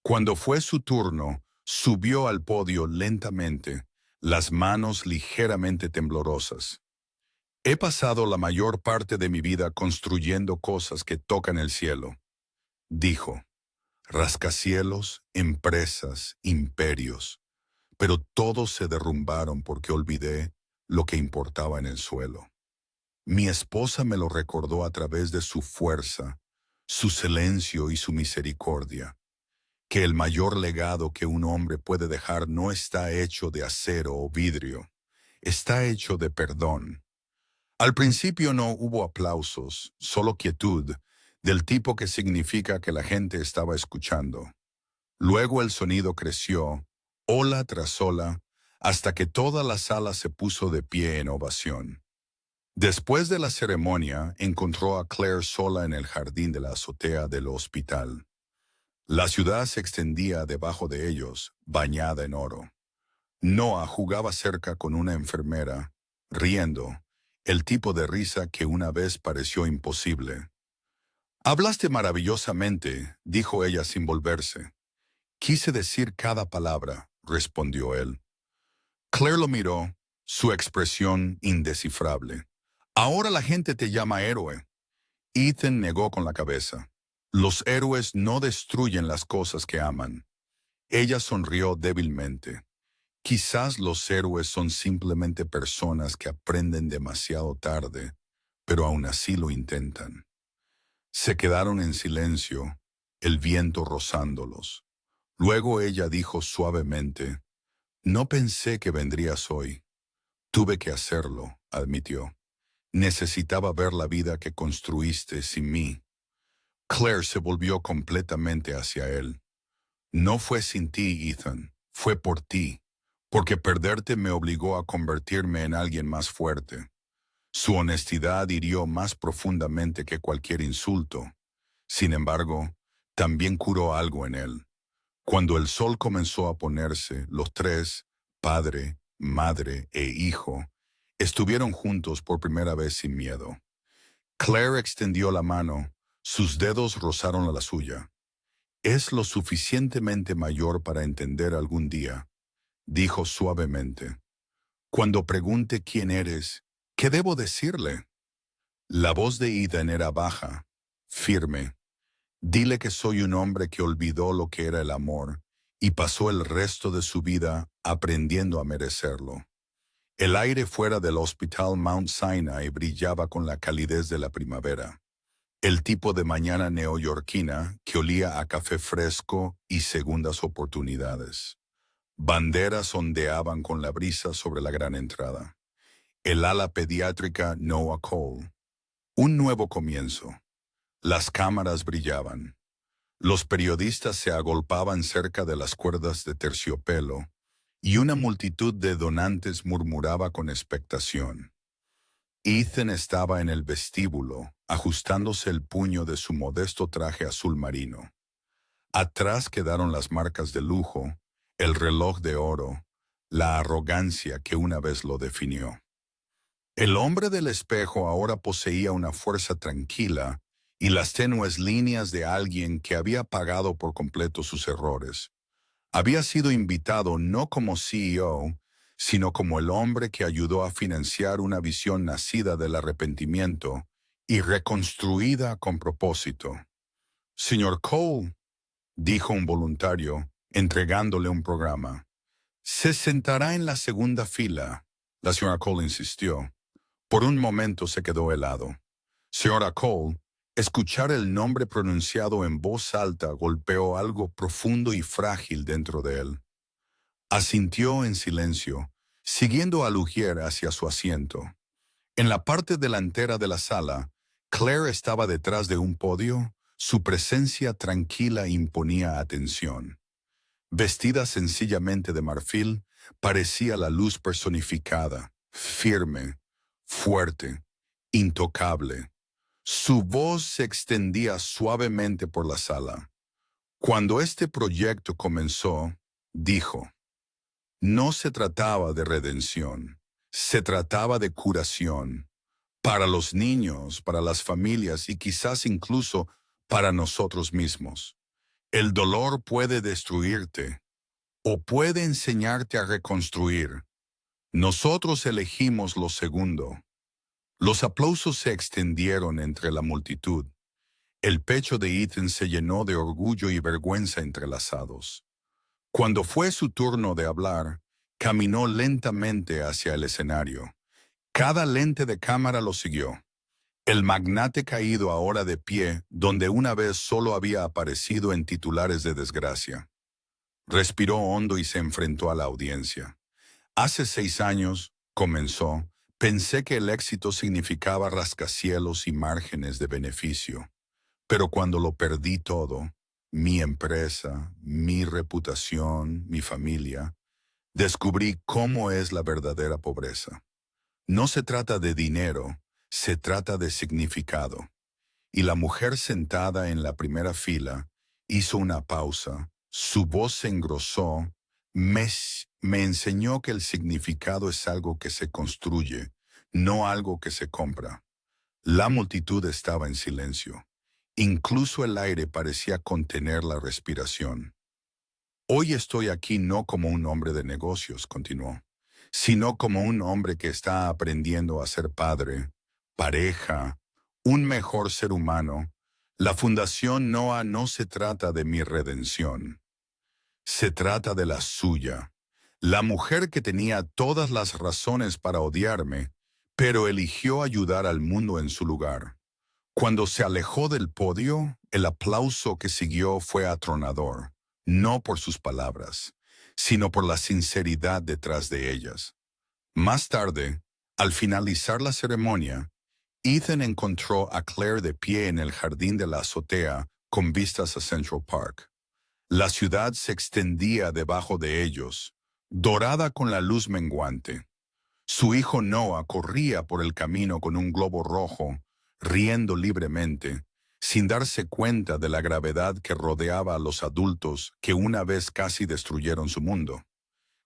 S1: Cuando fue su turno, subió al podio lentamente, las manos ligeramente temblorosas. He pasado la mayor parte de mi vida construyendo cosas que tocan el cielo, dijo. Rascacielos, empresas, imperios. Pero todos se derrumbaron porque olvidé lo que importaba en el suelo. Mi esposa me lo recordó a través de su fuerza, su silencio y su misericordia, que el mayor legado que un hombre puede dejar no está hecho de acero o vidrio, está hecho de perdón. Al principio no hubo aplausos, solo quietud, del tipo que significa que la gente estaba escuchando. Luego el sonido creció, ola tras ola, hasta que toda la sala se puso de pie en ovación. Después de la ceremonia, encontró a Claire sola en el jardín de la azotea del hospital. La ciudad se extendía debajo de ellos, bañada en oro. Noah jugaba cerca con una enfermera, riendo, el tipo de risa que una vez pareció imposible. «Hablaste maravillosamente», dijo ella sin volverse. «Quise decir cada palabra», respondió él. Claire lo miró, su expresión indescifrable. «Ahora la gente te llama héroe». Ethan negó con la cabeza. «Los héroes no destruyen las cosas que aman». Ella sonrió débilmente. «Quizás los héroes son simplemente personas que aprenden demasiado tarde, pero aún así lo intentan». Se quedaron en silencio, el viento rozándolos. Luego ella dijo suavemente, «No pensé que vendrías hoy». «Tuve que hacerlo», admitió. «Necesitaba ver la vida que construiste sin mí». Claire se volvió completamente hacia él. «No fue sin ti, Ethan, fue por ti, porque perderte me obligó a convertirme en alguien más fuerte. Su honestidad hirió más profundamente que cualquier insulto. Sin embargo, también curó algo en él. Cuando el sol comenzó a ponerse, los tres, padre, madre e hijo, estuvieron juntos por primera vez sin miedo. Claire extendió la mano, sus dedos rozaron la suya. «Es lo suficientemente mayor para entender algún día», dijo suavemente. «Cuando pregunte quién eres, ¿qué debo decirle?» La voz de Ethan era baja, firme. «Dile que soy un hombre que olvidó lo que era el amor y pasó el resto de su vida aprendiendo a merecerlo». El aire fuera del Hospital Mount Sinai brillaba con la calidez de la primavera. El tipo de mañana neoyorquina que olía a café fresco y segundas oportunidades. Banderas ondeaban con la brisa sobre la gran entrada. El ala pediátrica Noah Cole. Un nuevo comienzo. Las cámaras brillaban. Los periodistas se agolpaban cerca de las cuerdas de terciopelo y una multitud de donantes murmuraba con expectación. Ethan estaba en el vestíbulo, ajustándose el puño de su modesto traje azul marino. Atrás quedaron las marcas de lujo, el reloj de oro, la arrogancia que una vez lo definió. El hombre del espejo ahora poseía una fuerza tranquila y las tenues líneas de alguien que había pagado por completo sus errores. Había sido invitado no como CEO, sino como el hombre que ayudó a financiar una visión nacida del arrepentimiento y reconstruida con propósito. «Señor Cole», dijo un voluntario, entregándole un programa. «Se sentará en la segunda fila», la señora Cole insistió. Por un momento se quedó helado. «Señora Cole», escuchar el nombre pronunciado en voz alta golpeó algo profundo y frágil dentro de él. Asintió en silencio, siguiendo a Lugier hacia su asiento. En la parte delantera de la sala, Claire estaba detrás de un podio. Su presencia tranquila imponía atención. Vestida sencillamente de marfil, parecía la luz personificada, firme, fuerte, intocable. Su voz se extendía suavemente por la sala. Cuando este proyecto comenzó, dijo: «No se trataba de redención, se trataba de curación. Para los niños, para las familias y quizás incluso para nosotros mismos. El dolor puede destruirte o puede enseñarte a reconstruir. Nosotros elegimos lo segundo». Los aplausos se extendieron entre la multitud. El pecho de Ethan se llenó de orgullo y vergüenza entrelazados. Cuando fue su turno de hablar, caminó lentamente hacia el escenario. Cada lente de cámara lo siguió. El magnate caído ahora de pie, donde una vez solo había aparecido en titulares de desgracia. Respiró hondo y se enfrentó a la audiencia. «Hace 6 años», comenzó, «pensé que el éxito significaba rascacielos y márgenes de beneficio. Pero cuando lo perdí todo, mi empresa, mi reputación, mi familia, descubrí cómo es la verdadera pobreza. No se trata de dinero, se trata de significado». Y la mujer sentada en la primera fila hizo una pausa, su voz se engrosó. Me enseñó que el significado es algo que se construye, no algo que se compra». La multitud estaba en silencio. Incluso el aire parecía contener la respiración. «Hoy estoy aquí no como un hombre de negocios», continuó, «sino como un hombre que está aprendiendo a ser padre, pareja, un mejor ser humano. La Fundación Noah no se trata de mi redención. Se trata de la suya. La mujer que tenía todas las razones para odiarme, pero eligió ayudar al mundo en su lugar». Cuando se alejó del podio, el aplauso que siguió fue atronador, no por sus palabras, sino por la sinceridad detrás de ellas. Más tarde, al finalizar la ceremonia, Ethan encontró a Claire de pie en el jardín de la azotea con vistas a Central Park. La ciudad se extendía debajo de ellos, dorada con la luz menguante. Su hijo Noah corría por el camino con un globo rojo, riendo libremente, sin darse cuenta de la gravedad que rodeaba a los adultos que una vez casi destruyeron su mundo.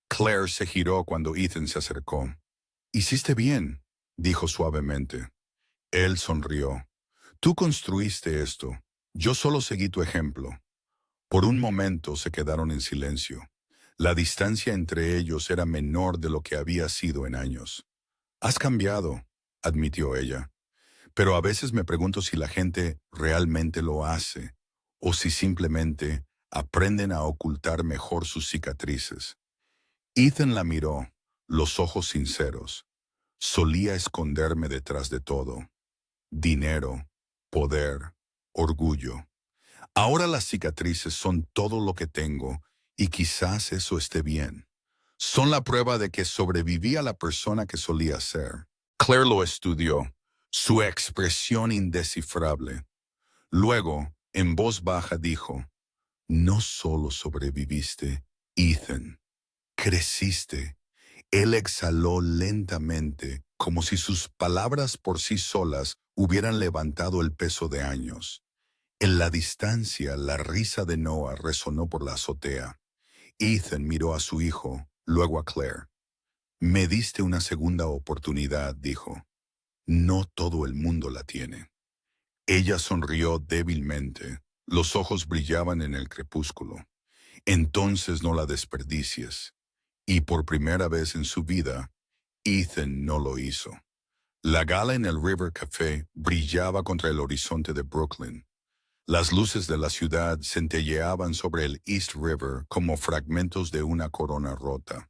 S1: Claire se giró cuando Ethan se acercó. «Hiciste bien», dijo suavemente. Él sonrió. «Tú construiste esto. Yo solo seguí tu ejemplo». Por un momento se quedaron en silencio. La distancia entre ellos era menor de lo que había sido en años. «Has cambiado», admitió ella. «Pero a veces me pregunto si la gente realmente lo hace, o si simplemente aprenden a ocultar mejor sus cicatrices». Ethan la miró, los ojos sinceros. «Solía esconderme detrás de todo. Dinero, poder, orgullo. Ahora las cicatrices son todo lo que tengo, y quizás eso esté bien. Son la prueba de que sobreviví a la persona que solía ser». Claire lo estudió, su expresión indescifrable. Luego, en voz baja dijo, «No solo sobreviviste, Ethan, creciste». Él exhaló lentamente, como si sus palabras por sí solas hubieran levantado el peso de años. En la distancia, la risa de Noah resonó por la azotea. Ethan miró a su hijo, luego a Claire. «Me diste una segunda oportunidad», dijo. «No todo el mundo la tiene». Ella sonrió débilmente. Los ojos brillaban en el crepúsculo. «Entonces no la desperdicies». Y por primera vez en su vida, Ethan no lo hizo. La gala en el River Café brillaba contra el horizonte de Brooklyn. Las luces de la ciudad centelleaban sobre el East River como fragmentos de una corona rota.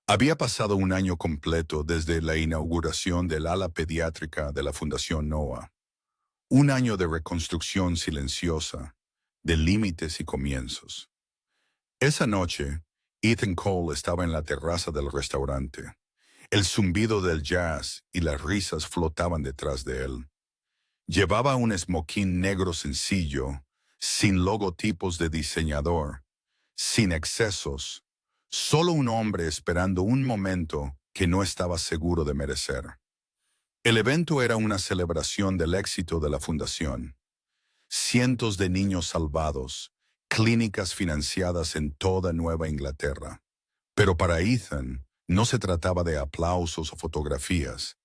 S1: Había pasado un año completo desde la inauguración del ala pediátrica de la Fundación Noah. Un año de reconstrucción silenciosa, de límites y comienzos. Esa noche, Ethan Cole estaba en la terraza del restaurante. El zumbido del jazz y las risas flotaban detrás de él. Llevaba un smoking negro sencillo, sin logotipos de diseñador, sin excesos, solo un hombre esperando un momento que no estaba seguro de merecer. El evento era una celebración del éxito de la fundación. Cientos de niños salvados, clínicas financiadas en toda Nueva Inglaterra. Pero para Ethan no se trataba de aplausos o fotografías.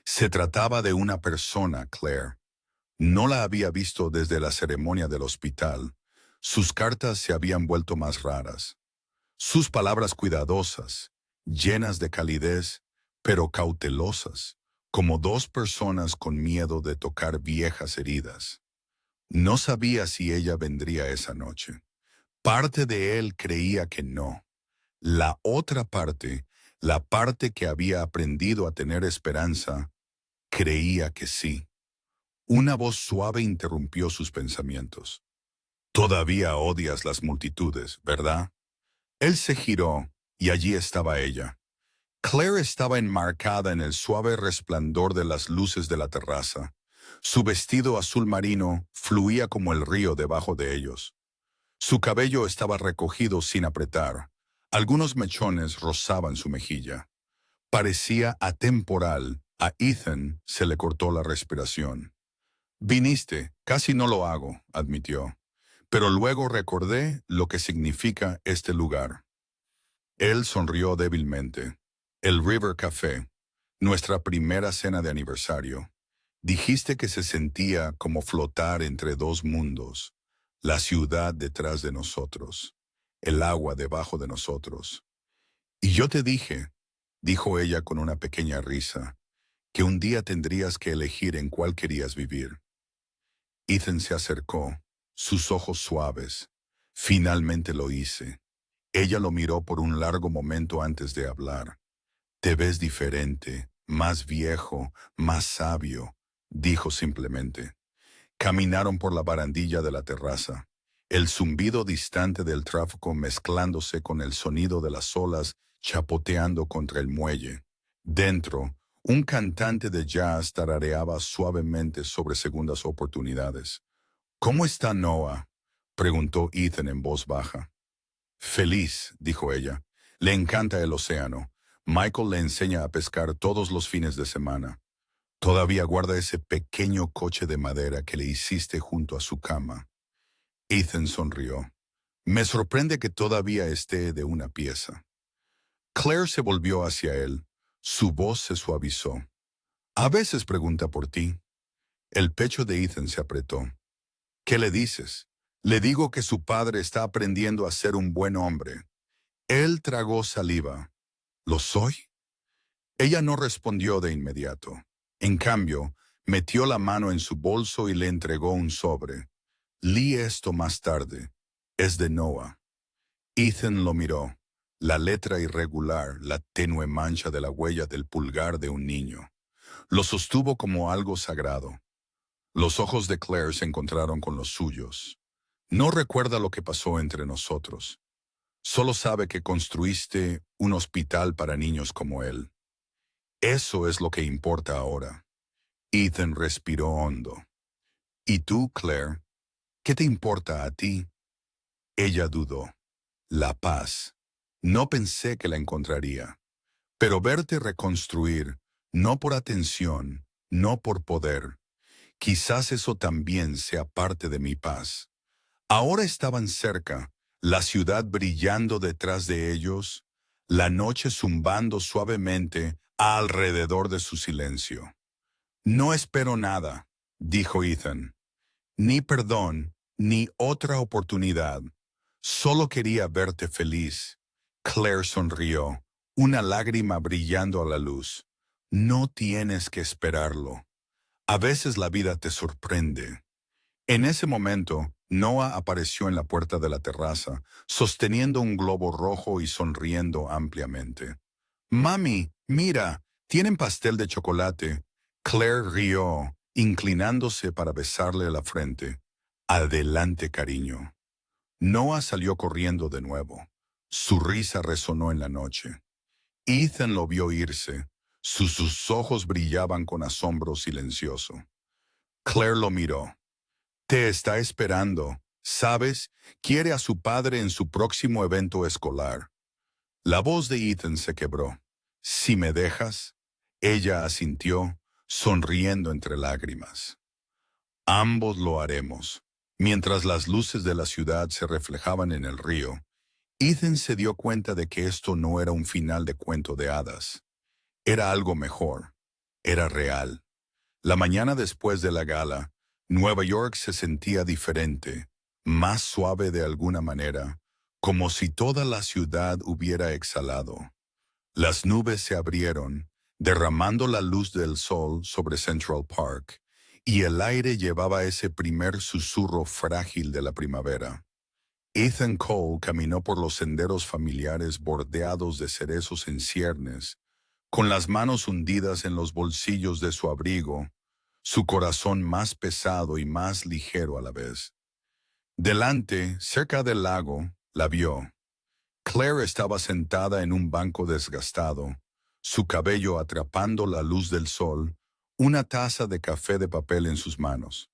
S1: Se trataba de una persona, Claire. No la había visto desde la ceremonia del hospital. Sus cartas se habían vuelto más raras. Sus palabras cuidadosas, llenas de calidez, pero cautelosas, como dos personas con miedo de tocar viejas heridas. No sabía si ella vendría esa noche. Parte de él creía que no. La otra parte, la parte que había aprendido a tener esperanza, creía que sí. Una voz suave interrumpió sus pensamientos. «Todavía odias las multitudes, ¿verdad?» Él se giró, y allí estaba ella. Claire estaba enmarcada en el suave resplandor de las luces de la terraza. Su vestido azul marino fluía como el río debajo de ellos. Su cabello estaba recogido sin apretar. Algunos mechones rozaban su mejilla. Parecía atemporal. A Ethan se le cortó la respiración. «Viniste, casi no lo hago», admitió. «Pero luego recordé lo que significa este lugar». Él sonrió débilmente. «El River Café, nuestra primera cena de aniversario. Dijiste que se sentía como flotar entre dos mundos, la ciudad detrás de nosotros, el agua debajo de nosotros. Y yo te dije», dijo ella con una pequeña risa, «que un día tendrías que elegir en cuál querías vivir». Ethan se acercó, sus ojos suaves. «Finalmente lo hice». Ella lo miró por un largo momento antes de hablar. «Te ves diferente, más viejo, más sabio», dijo simplemente. Caminaron por la barandilla de la terraza, el zumbido distante del tráfico mezclándose con el sonido de las olas chapoteando contra el muelle. Dentro, un cantante de jazz tarareaba suavemente sobre segundas oportunidades. «¿Cómo está Noah?», preguntó Ethan en voz baja. «Feliz», dijo ella. Le encanta el océano. Michael le enseña a pescar todos los fines de semana. Todavía guarda ese pequeño coche de madera que le hiciste junto a su cama. Ethan sonrió. Me sorprende que todavía esté de una pieza. Claire se volvió hacia él. Su voz se suavizó. A veces pregunta por ti. El pecho de Ethan se apretó. ¿Qué le dices? Le digo que su padre está aprendiendo a ser un buen hombre. Él tragó saliva. ¿Lo soy? Ella no respondió de inmediato. En cambio, metió la mano en su bolso y le entregó un sobre. Lee esto más tarde. Es de Noah. Ethan lo miró. La letra irregular, la tenue mancha de la huella del pulgar de un niño. Lo sostuvo como algo sagrado. Los ojos de Claire se encontraron con los suyos. No recuerda lo que pasó entre nosotros. Solo sabe que construiste un hospital para niños como él. Eso es lo que importa ahora. Ethan respiró hondo. ¿Y tú, Claire? ¿Qué te importa a ti? Ella dudó. La paz. No pensé que la encontraría. Pero verte reconstruir, no por atención, no por poder. Quizás eso también sea parte de mi paz. Ahora estaban cerca, la ciudad brillando detrás de ellos, la noche zumbando suavemente alrededor de su silencio. No espero nada, dijo Ethan. Ni perdón, ni otra oportunidad. Solo quería verte feliz. Claire sonrió, una lágrima brillando a la luz. No tienes que esperarlo. A veces la vida te sorprende. En ese momento, Noah apareció en la puerta de la terraza, sosteniendo un globo rojo y sonriendo ampliamente. «Mami, mira, tienen pastel de chocolate». Claire rió, inclinándose para besarle la frente. «Adelante, cariño». Noah salió corriendo de nuevo. Su risa resonó en la noche. Ethan lo vio irse. Sus ojos brillaban con asombro silencioso. Claire lo miró. Te está esperando. ¿Sabes? Quiere a su padre en su próximo evento escolar. La voz de Ethan se quebró. «¿Si me dejas?» Ella asintió, sonriendo entre lágrimas. «Ambos lo haremos». Mientras las luces de la ciudad se reflejaban en el río, Ethan se dio cuenta de que esto no era un final de cuento de hadas. Era algo mejor. Era real. La mañana después de la gala, Nueva York se sentía diferente, más suave de alguna manera, como si toda la ciudad hubiera exhalado. Las nubes se abrieron, derramando la luz del sol sobre Central Park, y el aire llevaba ese primer susurro frágil de la primavera. Ethan Cole caminó por los senderos familiares bordeados de cerezos en ciernes, con las manos hundidas en los bolsillos de su abrigo, su corazón más pesado y más ligero a la vez. Delante, cerca del lago, la vio. Claire estaba sentada en un banco desgastado, su cabello atrapando la luz del sol, una taza de café de papel en sus manos.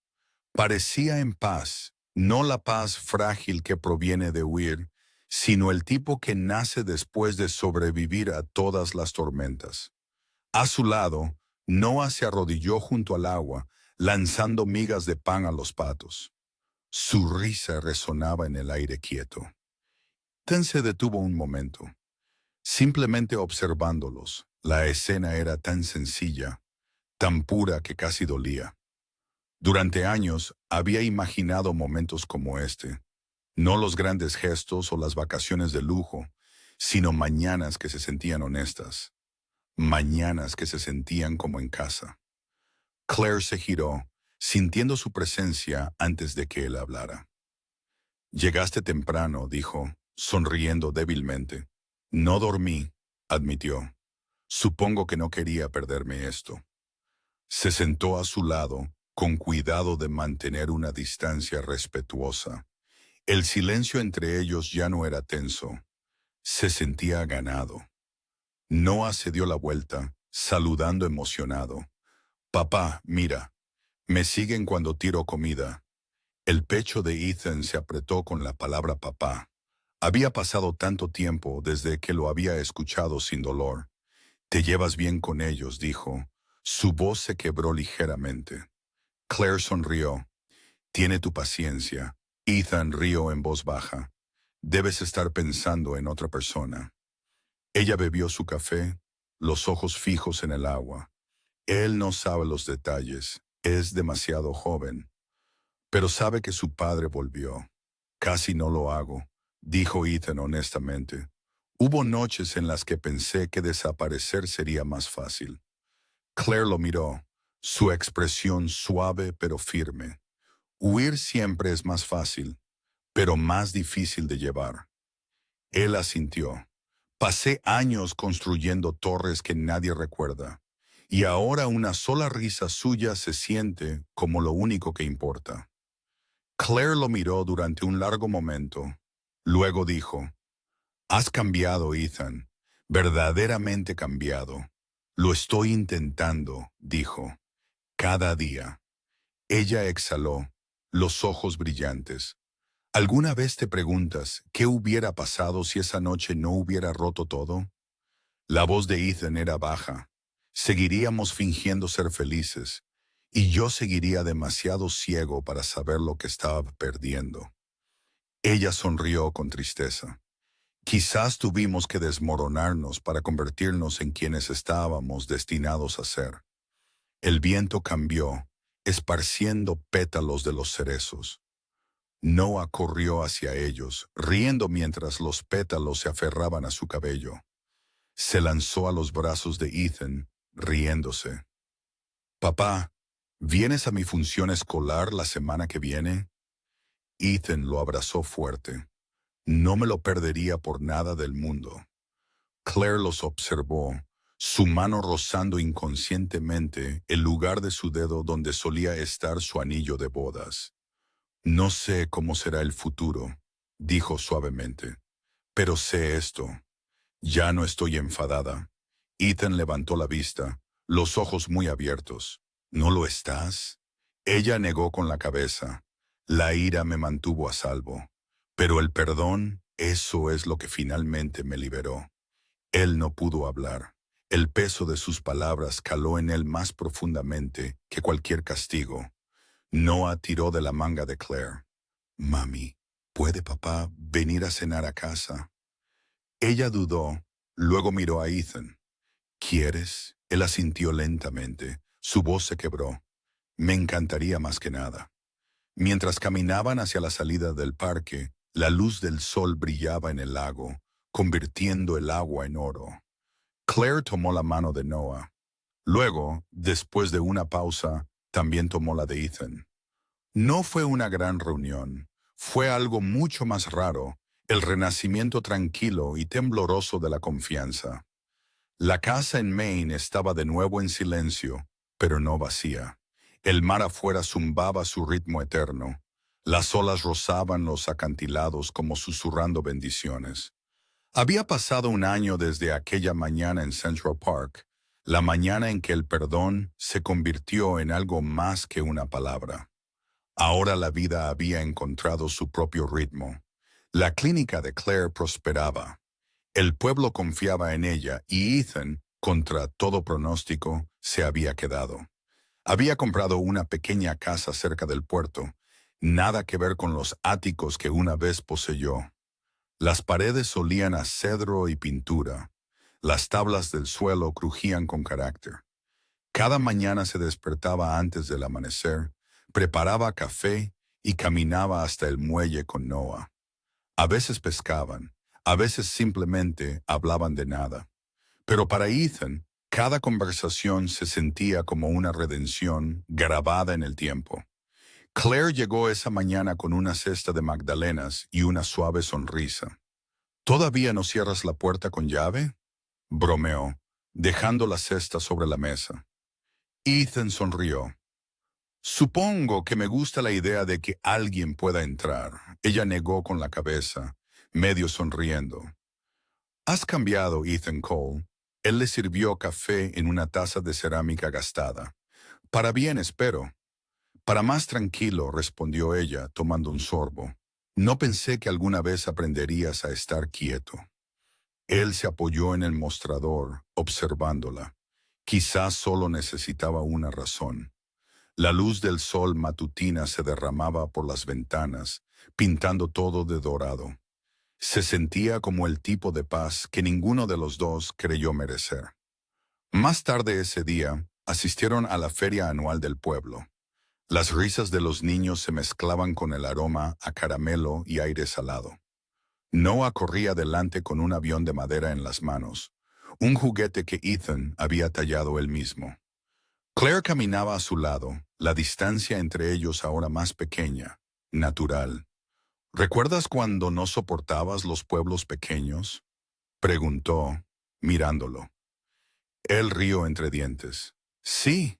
S1: Parecía en paz, no la paz frágil que proviene de huir, sino el tipo que nace después de sobrevivir a todas las tormentas. A su lado, Noah se arrodilló junto al agua, lanzando migas de pan a los patos. Su risa resonaba en el aire quieto. Ethan se detuvo un momento, simplemente observándolos. La escena era tan sencilla, tan pura que casi dolía. Durante años había imaginado momentos como este, no los grandes gestos o las vacaciones de lujo, sino mañanas que se sentían honestas, mañanas que se sentían como en casa. Claire se giró, sintiendo su presencia antes de que él hablara. «Llegaste temprano», dijo, sonriendo débilmente. «No dormí», admitió. «Supongo que no quería perderme esto». Se sentó a su lado, con cuidado de mantener una distancia respetuosa. El silencio entre ellos ya no era tenso. Se sentía ganado. Noah se dio la vuelta, saludando emocionado. «Papá, mira, me siguen cuando tiro comida». El pecho de Ethan se apretó con la palabra papá. Había pasado tanto tiempo desde que lo había escuchado sin dolor. «Te llevas bien con ellos», dijo. Su voz se quebró ligeramente. Claire sonrió. «Tiene tu paciencia». Ethan rió en voz baja. «Debes estar pensando en otra persona». Ella bebió su café, los ojos fijos en el agua. Él no sabe los detalles, es demasiado joven, pero sabe que su padre volvió. «Casi no lo hago», dijo Ethan honestamente. «Hubo noches en las que pensé que desaparecer sería más fácil». Claire lo miró, su expresión suave pero firme. «Huir siempre es más fácil, pero más difícil de llevar». Él asintió. «Pasé años construyendo torres que nadie recuerda, y ahora una sola risa suya se siente como lo único que importa». Claire lo miró durante un largo momento. Luego dijo, «Has cambiado, Ethan, verdaderamente cambiado». «Lo estoy intentando», dijo, «cada día». Ella exhaló, los ojos brillantes. ¿Alguna vez te preguntas qué hubiera pasado si esa noche no hubiera roto todo? La voz de Ethan era baja. «Seguiríamos fingiendo ser felices, y yo seguiría demasiado ciego para saber lo que estaba perdiendo». Ella sonrió con tristeza. «Quizás tuvimos que desmoronarnos para convertirnos en quienes estábamos destinados a ser». El viento cambió, esparciendo pétalos de los cerezos. Noah corrió hacia ellos, riendo mientras los pétalos se aferraban a su cabello. Se lanzó a los brazos de Ethan, riéndose. «Papá, ¿vienes a mi función escolar la semana que viene?» Ethan lo abrazó fuerte. «No me lo perdería por nada del mundo». Claire los observó, su mano rozando inconscientemente el lugar de su dedo donde solía estar su anillo de bodas. «No sé cómo será el futuro», dijo suavemente, «pero sé esto. Ya no estoy enfadada». Ethan levantó la vista, los ojos muy abiertos. «¿No lo estás?» Ella negó con la cabeza. «La ira me mantuvo a salvo, pero el perdón, eso es lo que finalmente me liberó». Él no pudo hablar. El peso de sus palabras caló en él más profundamente que cualquier castigo. Noah tiró de la manga de Claire. «Mami, ¿puede papá venir a cenar a casa?» Ella dudó, luego miró a Ethan. «¿Quieres?» Él asintió lentamente. Su voz se quebró. «Me encantaría más que nada». Mientras caminaban hacia la salida del parque, la luz del sol brillaba en el lago, convirtiendo el agua en oro. Claire tomó la mano de Noah. Luego, después de una pausa, también tomó la de Ethan. No fue una gran reunión. Fue algo mucho más raro, el renacimiento tranquilo y tembloroso de la confianza. La casa en Maine estaba de nuevo en silencio, pero no vacía. El mar afuera zumbaba su ritmo eterno. Las olas rozaban los acantilados como susurrando bendiciones. Había pasado un año desde aquella mañana en Central Park, la mañana en que el perdón se convirtió en algo más que una palabra. Ahora la vida había encontrado su propio ritmo. La clínica de Claire prosperaba. El pueblo confiaba en ella y Ethan, contra todo pronóstico, se había quedado. Había comprado una pequeña casa cerca del puerto, nada que ver con los áticos que una vez poseyó. Las paredes olían a cedro y pintura. Las tablas del suelo crujían con carácter. Cada mañana se despertaba antes del amanecer, preparaba café y caminaba hasta el muelle con Noah. A veces pescaban, a veces simplemente hablaban de nada. Pero para Ethan, cada conversación se sentía como una redención grabada en el tiempo. Claire llegó esa mañana con una cesta de magdalenas y una suave sonrisa. «¿Todavía no cierras la puerta con llave?», bromeó, dejando la cesta sobre la mesa. Ethan sonrió. «Supongo que me gusta la idea de que alguien pueda entrar». Ella negó con la cabeza, medio sonriendo. «Has cambiado, Ethan Cole». Él le sirvió café en una taza de cerámica gastada. «Para bien, espero». «Para más tranquilo», respondió ella, tomando un sorbo. No pensé que alguna vez aprenderías a estar quieto. Él se apoyó en el mostrador, observándola. Quizás solo necesitaba una razón. La luz del sol matutina se derramaba por las ventanas, pintando todo de dorado. Se sentía como el tipo de paz que ninguno de los dos creyó merecer. Más tarde ese día, asistieron a la feria anual del pueblo. Las risas de los niños se mezclaban con el aroma a caramelo y aire salado. Noah corría delante con un avión de madera en las manos, un juguete que Ethan había tallado él mismo. Claire caminaba a su lado, la distancia entre ellos ahora más pequeña, natural. ¿Recuerdas cuando no soportabas los pueblos pequeños? Preguntó, mirándolo. Él rió entre dientes. Sí,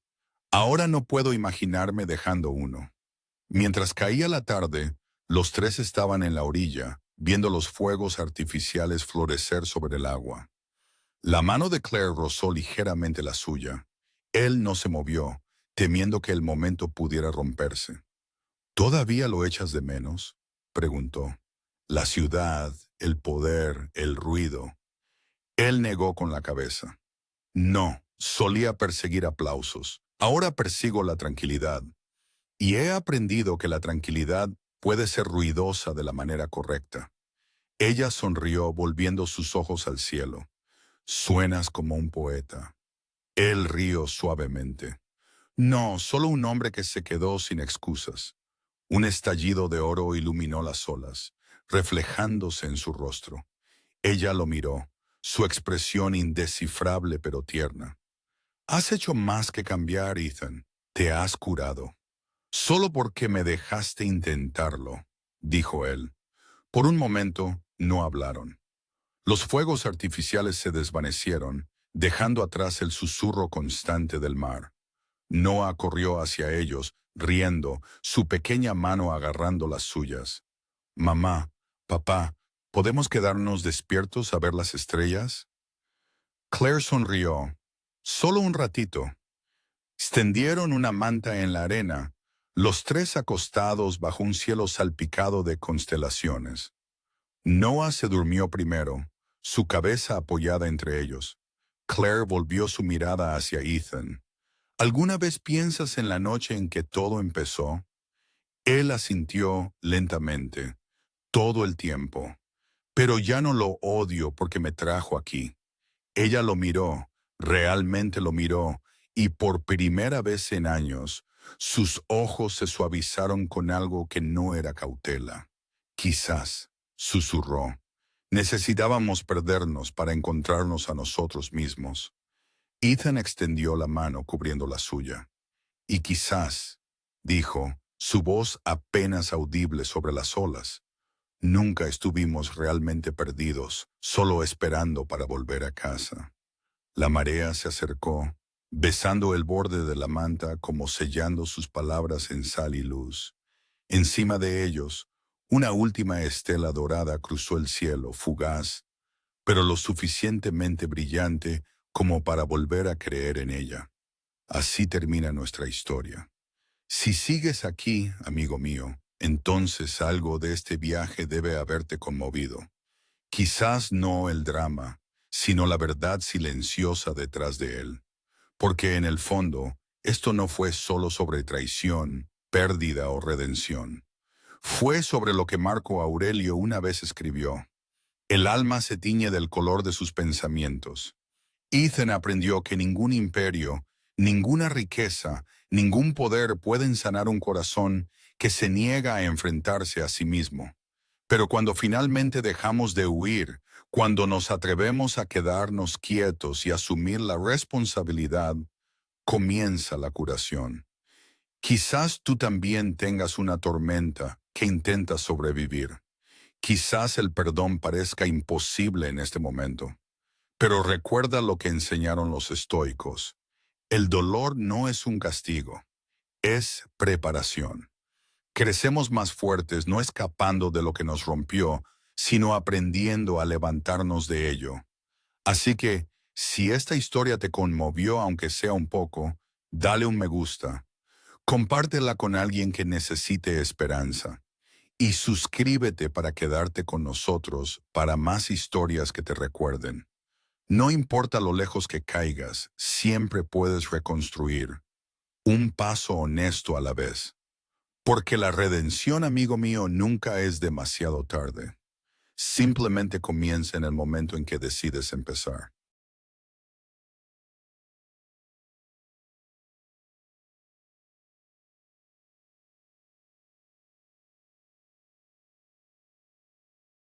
S1: ahora no puedo imaginarme dejando uno. Mientras caía la tarde, los tres estaban en la orilla, viendo los fuegos artificiales florecer sobre el agua. La mano de Claire rozó ligeramente la suya. Él no se movió, temiendo que el momento pudiera romperse. ¿Todavía lo echas de menos?, preguntó. La ciudad, el poder, el ruido. Él negó con la cabeza. No, solía perseguir aplausos. Ahora persigo la tranquilidad. Y he aprendido que la tranquilidad puede ser ruidosa de la manera correcta. Ella sonrió volviendo sus ojos al cielo. Suenas como un poeta. Él rió suavemente. No, solo un hombre que se quedó sin excusas. Un estallido de oro iluminó las olas, reflejándose en su rostro. Ella lo miró, su expresión indescifrable pero tierna. Has hecho más que cambiar, Ethan. Te has curado. Solo porque me dejaste intentarlo, dijo él. Por un momento, no hablaron. Los fuegos artificiales se desvanecieron, dejando atrás el susurro constante del mar. Noah corrió hacia ellos, riendo, su pequeña mano agarrando las suyas. Mamá, papá, ¿podemos quedarnos despiertos a ver las estrellas? Claire sonrió. Solo un ratito. Extendieron una manta en la arena, los tres acostados bajo un cielo salpicado de constelaciones. Noah se durmió primero, su cabeza apoyada entre ellos. Claire volvió su mirada hacia Ethan. ¿Alguna vez piensas en la noche en que todo empezó? Él asintió lentamente, todo el tiempo. Pero ya no lo odio porque me trajo aquí. Ella lo miró, realmente lo miró, y por primera vez en años, sus ojos se suavizaron con algo que no era cautela. Quizás, susurró, necesitábamos perdernos para encontrarnos a nosotros mismos. Ethan extendió la mano cubriendo la suya. Y quizás, dijo, su voz apenas audible sobre las olas, nunca estuvimos realmente perdidos, solo esperando para volver a casa. La marea se acercó, besando el borde de la manta como sellando sus palabras en sal y luz. Encima de ellos, una última estela dorada cruzó el cielo, fugaz, pero lo suficientemente brillante como para volver a creer en ella. Así termina nuestra historia. Si sigues aquí, amigo mío, entonces algo de este viaje debe haberte conmovido. Quizás no el drama, sino la verdad silenciosa detrás de él. Porque en el fondo, esto no fue solo sobre traición, pérdida o redención. Fue sobre lo que Marco Aurelio una vez escribió. El alma se tiñe del color de sus pensamientos. Ethan aprendió que ningún imperio, ninguna riqueza, ningún poder pueden sanar un corazón que se niega a enfrentarse a sí mismo. Pero cuando finalmente dejamos de huir, cuando nos atrevemos a quedarnos quietos y asumir la responsabilidad, comienza la curación. Quizás tú también tengas una tormenta que intenta sobrevivir. Quizás el perdón parezca imposible en este momento. Pero recuerda lo que enseñaron los estoicos. El dolor no es un castigo, es preparación. Crecemos más fuertes no escapando de lo que nos rompió, sino aprendiendo a levantarnos de ello. Así que, si esta historia te conmovió aunque sea un poco, dale un me gusta. Compártela con alguien que necesite esperanza. Y suscríbete para quedarte con nosotros para más historias que te recuerden. No importa lo lejos que caigas, siempre puedes reconstruir, un paso honesto a la vez. Porque la redención, amigo mío, nunca es demasiado tarde. Simplemente comienza en el momento en que decides empezar.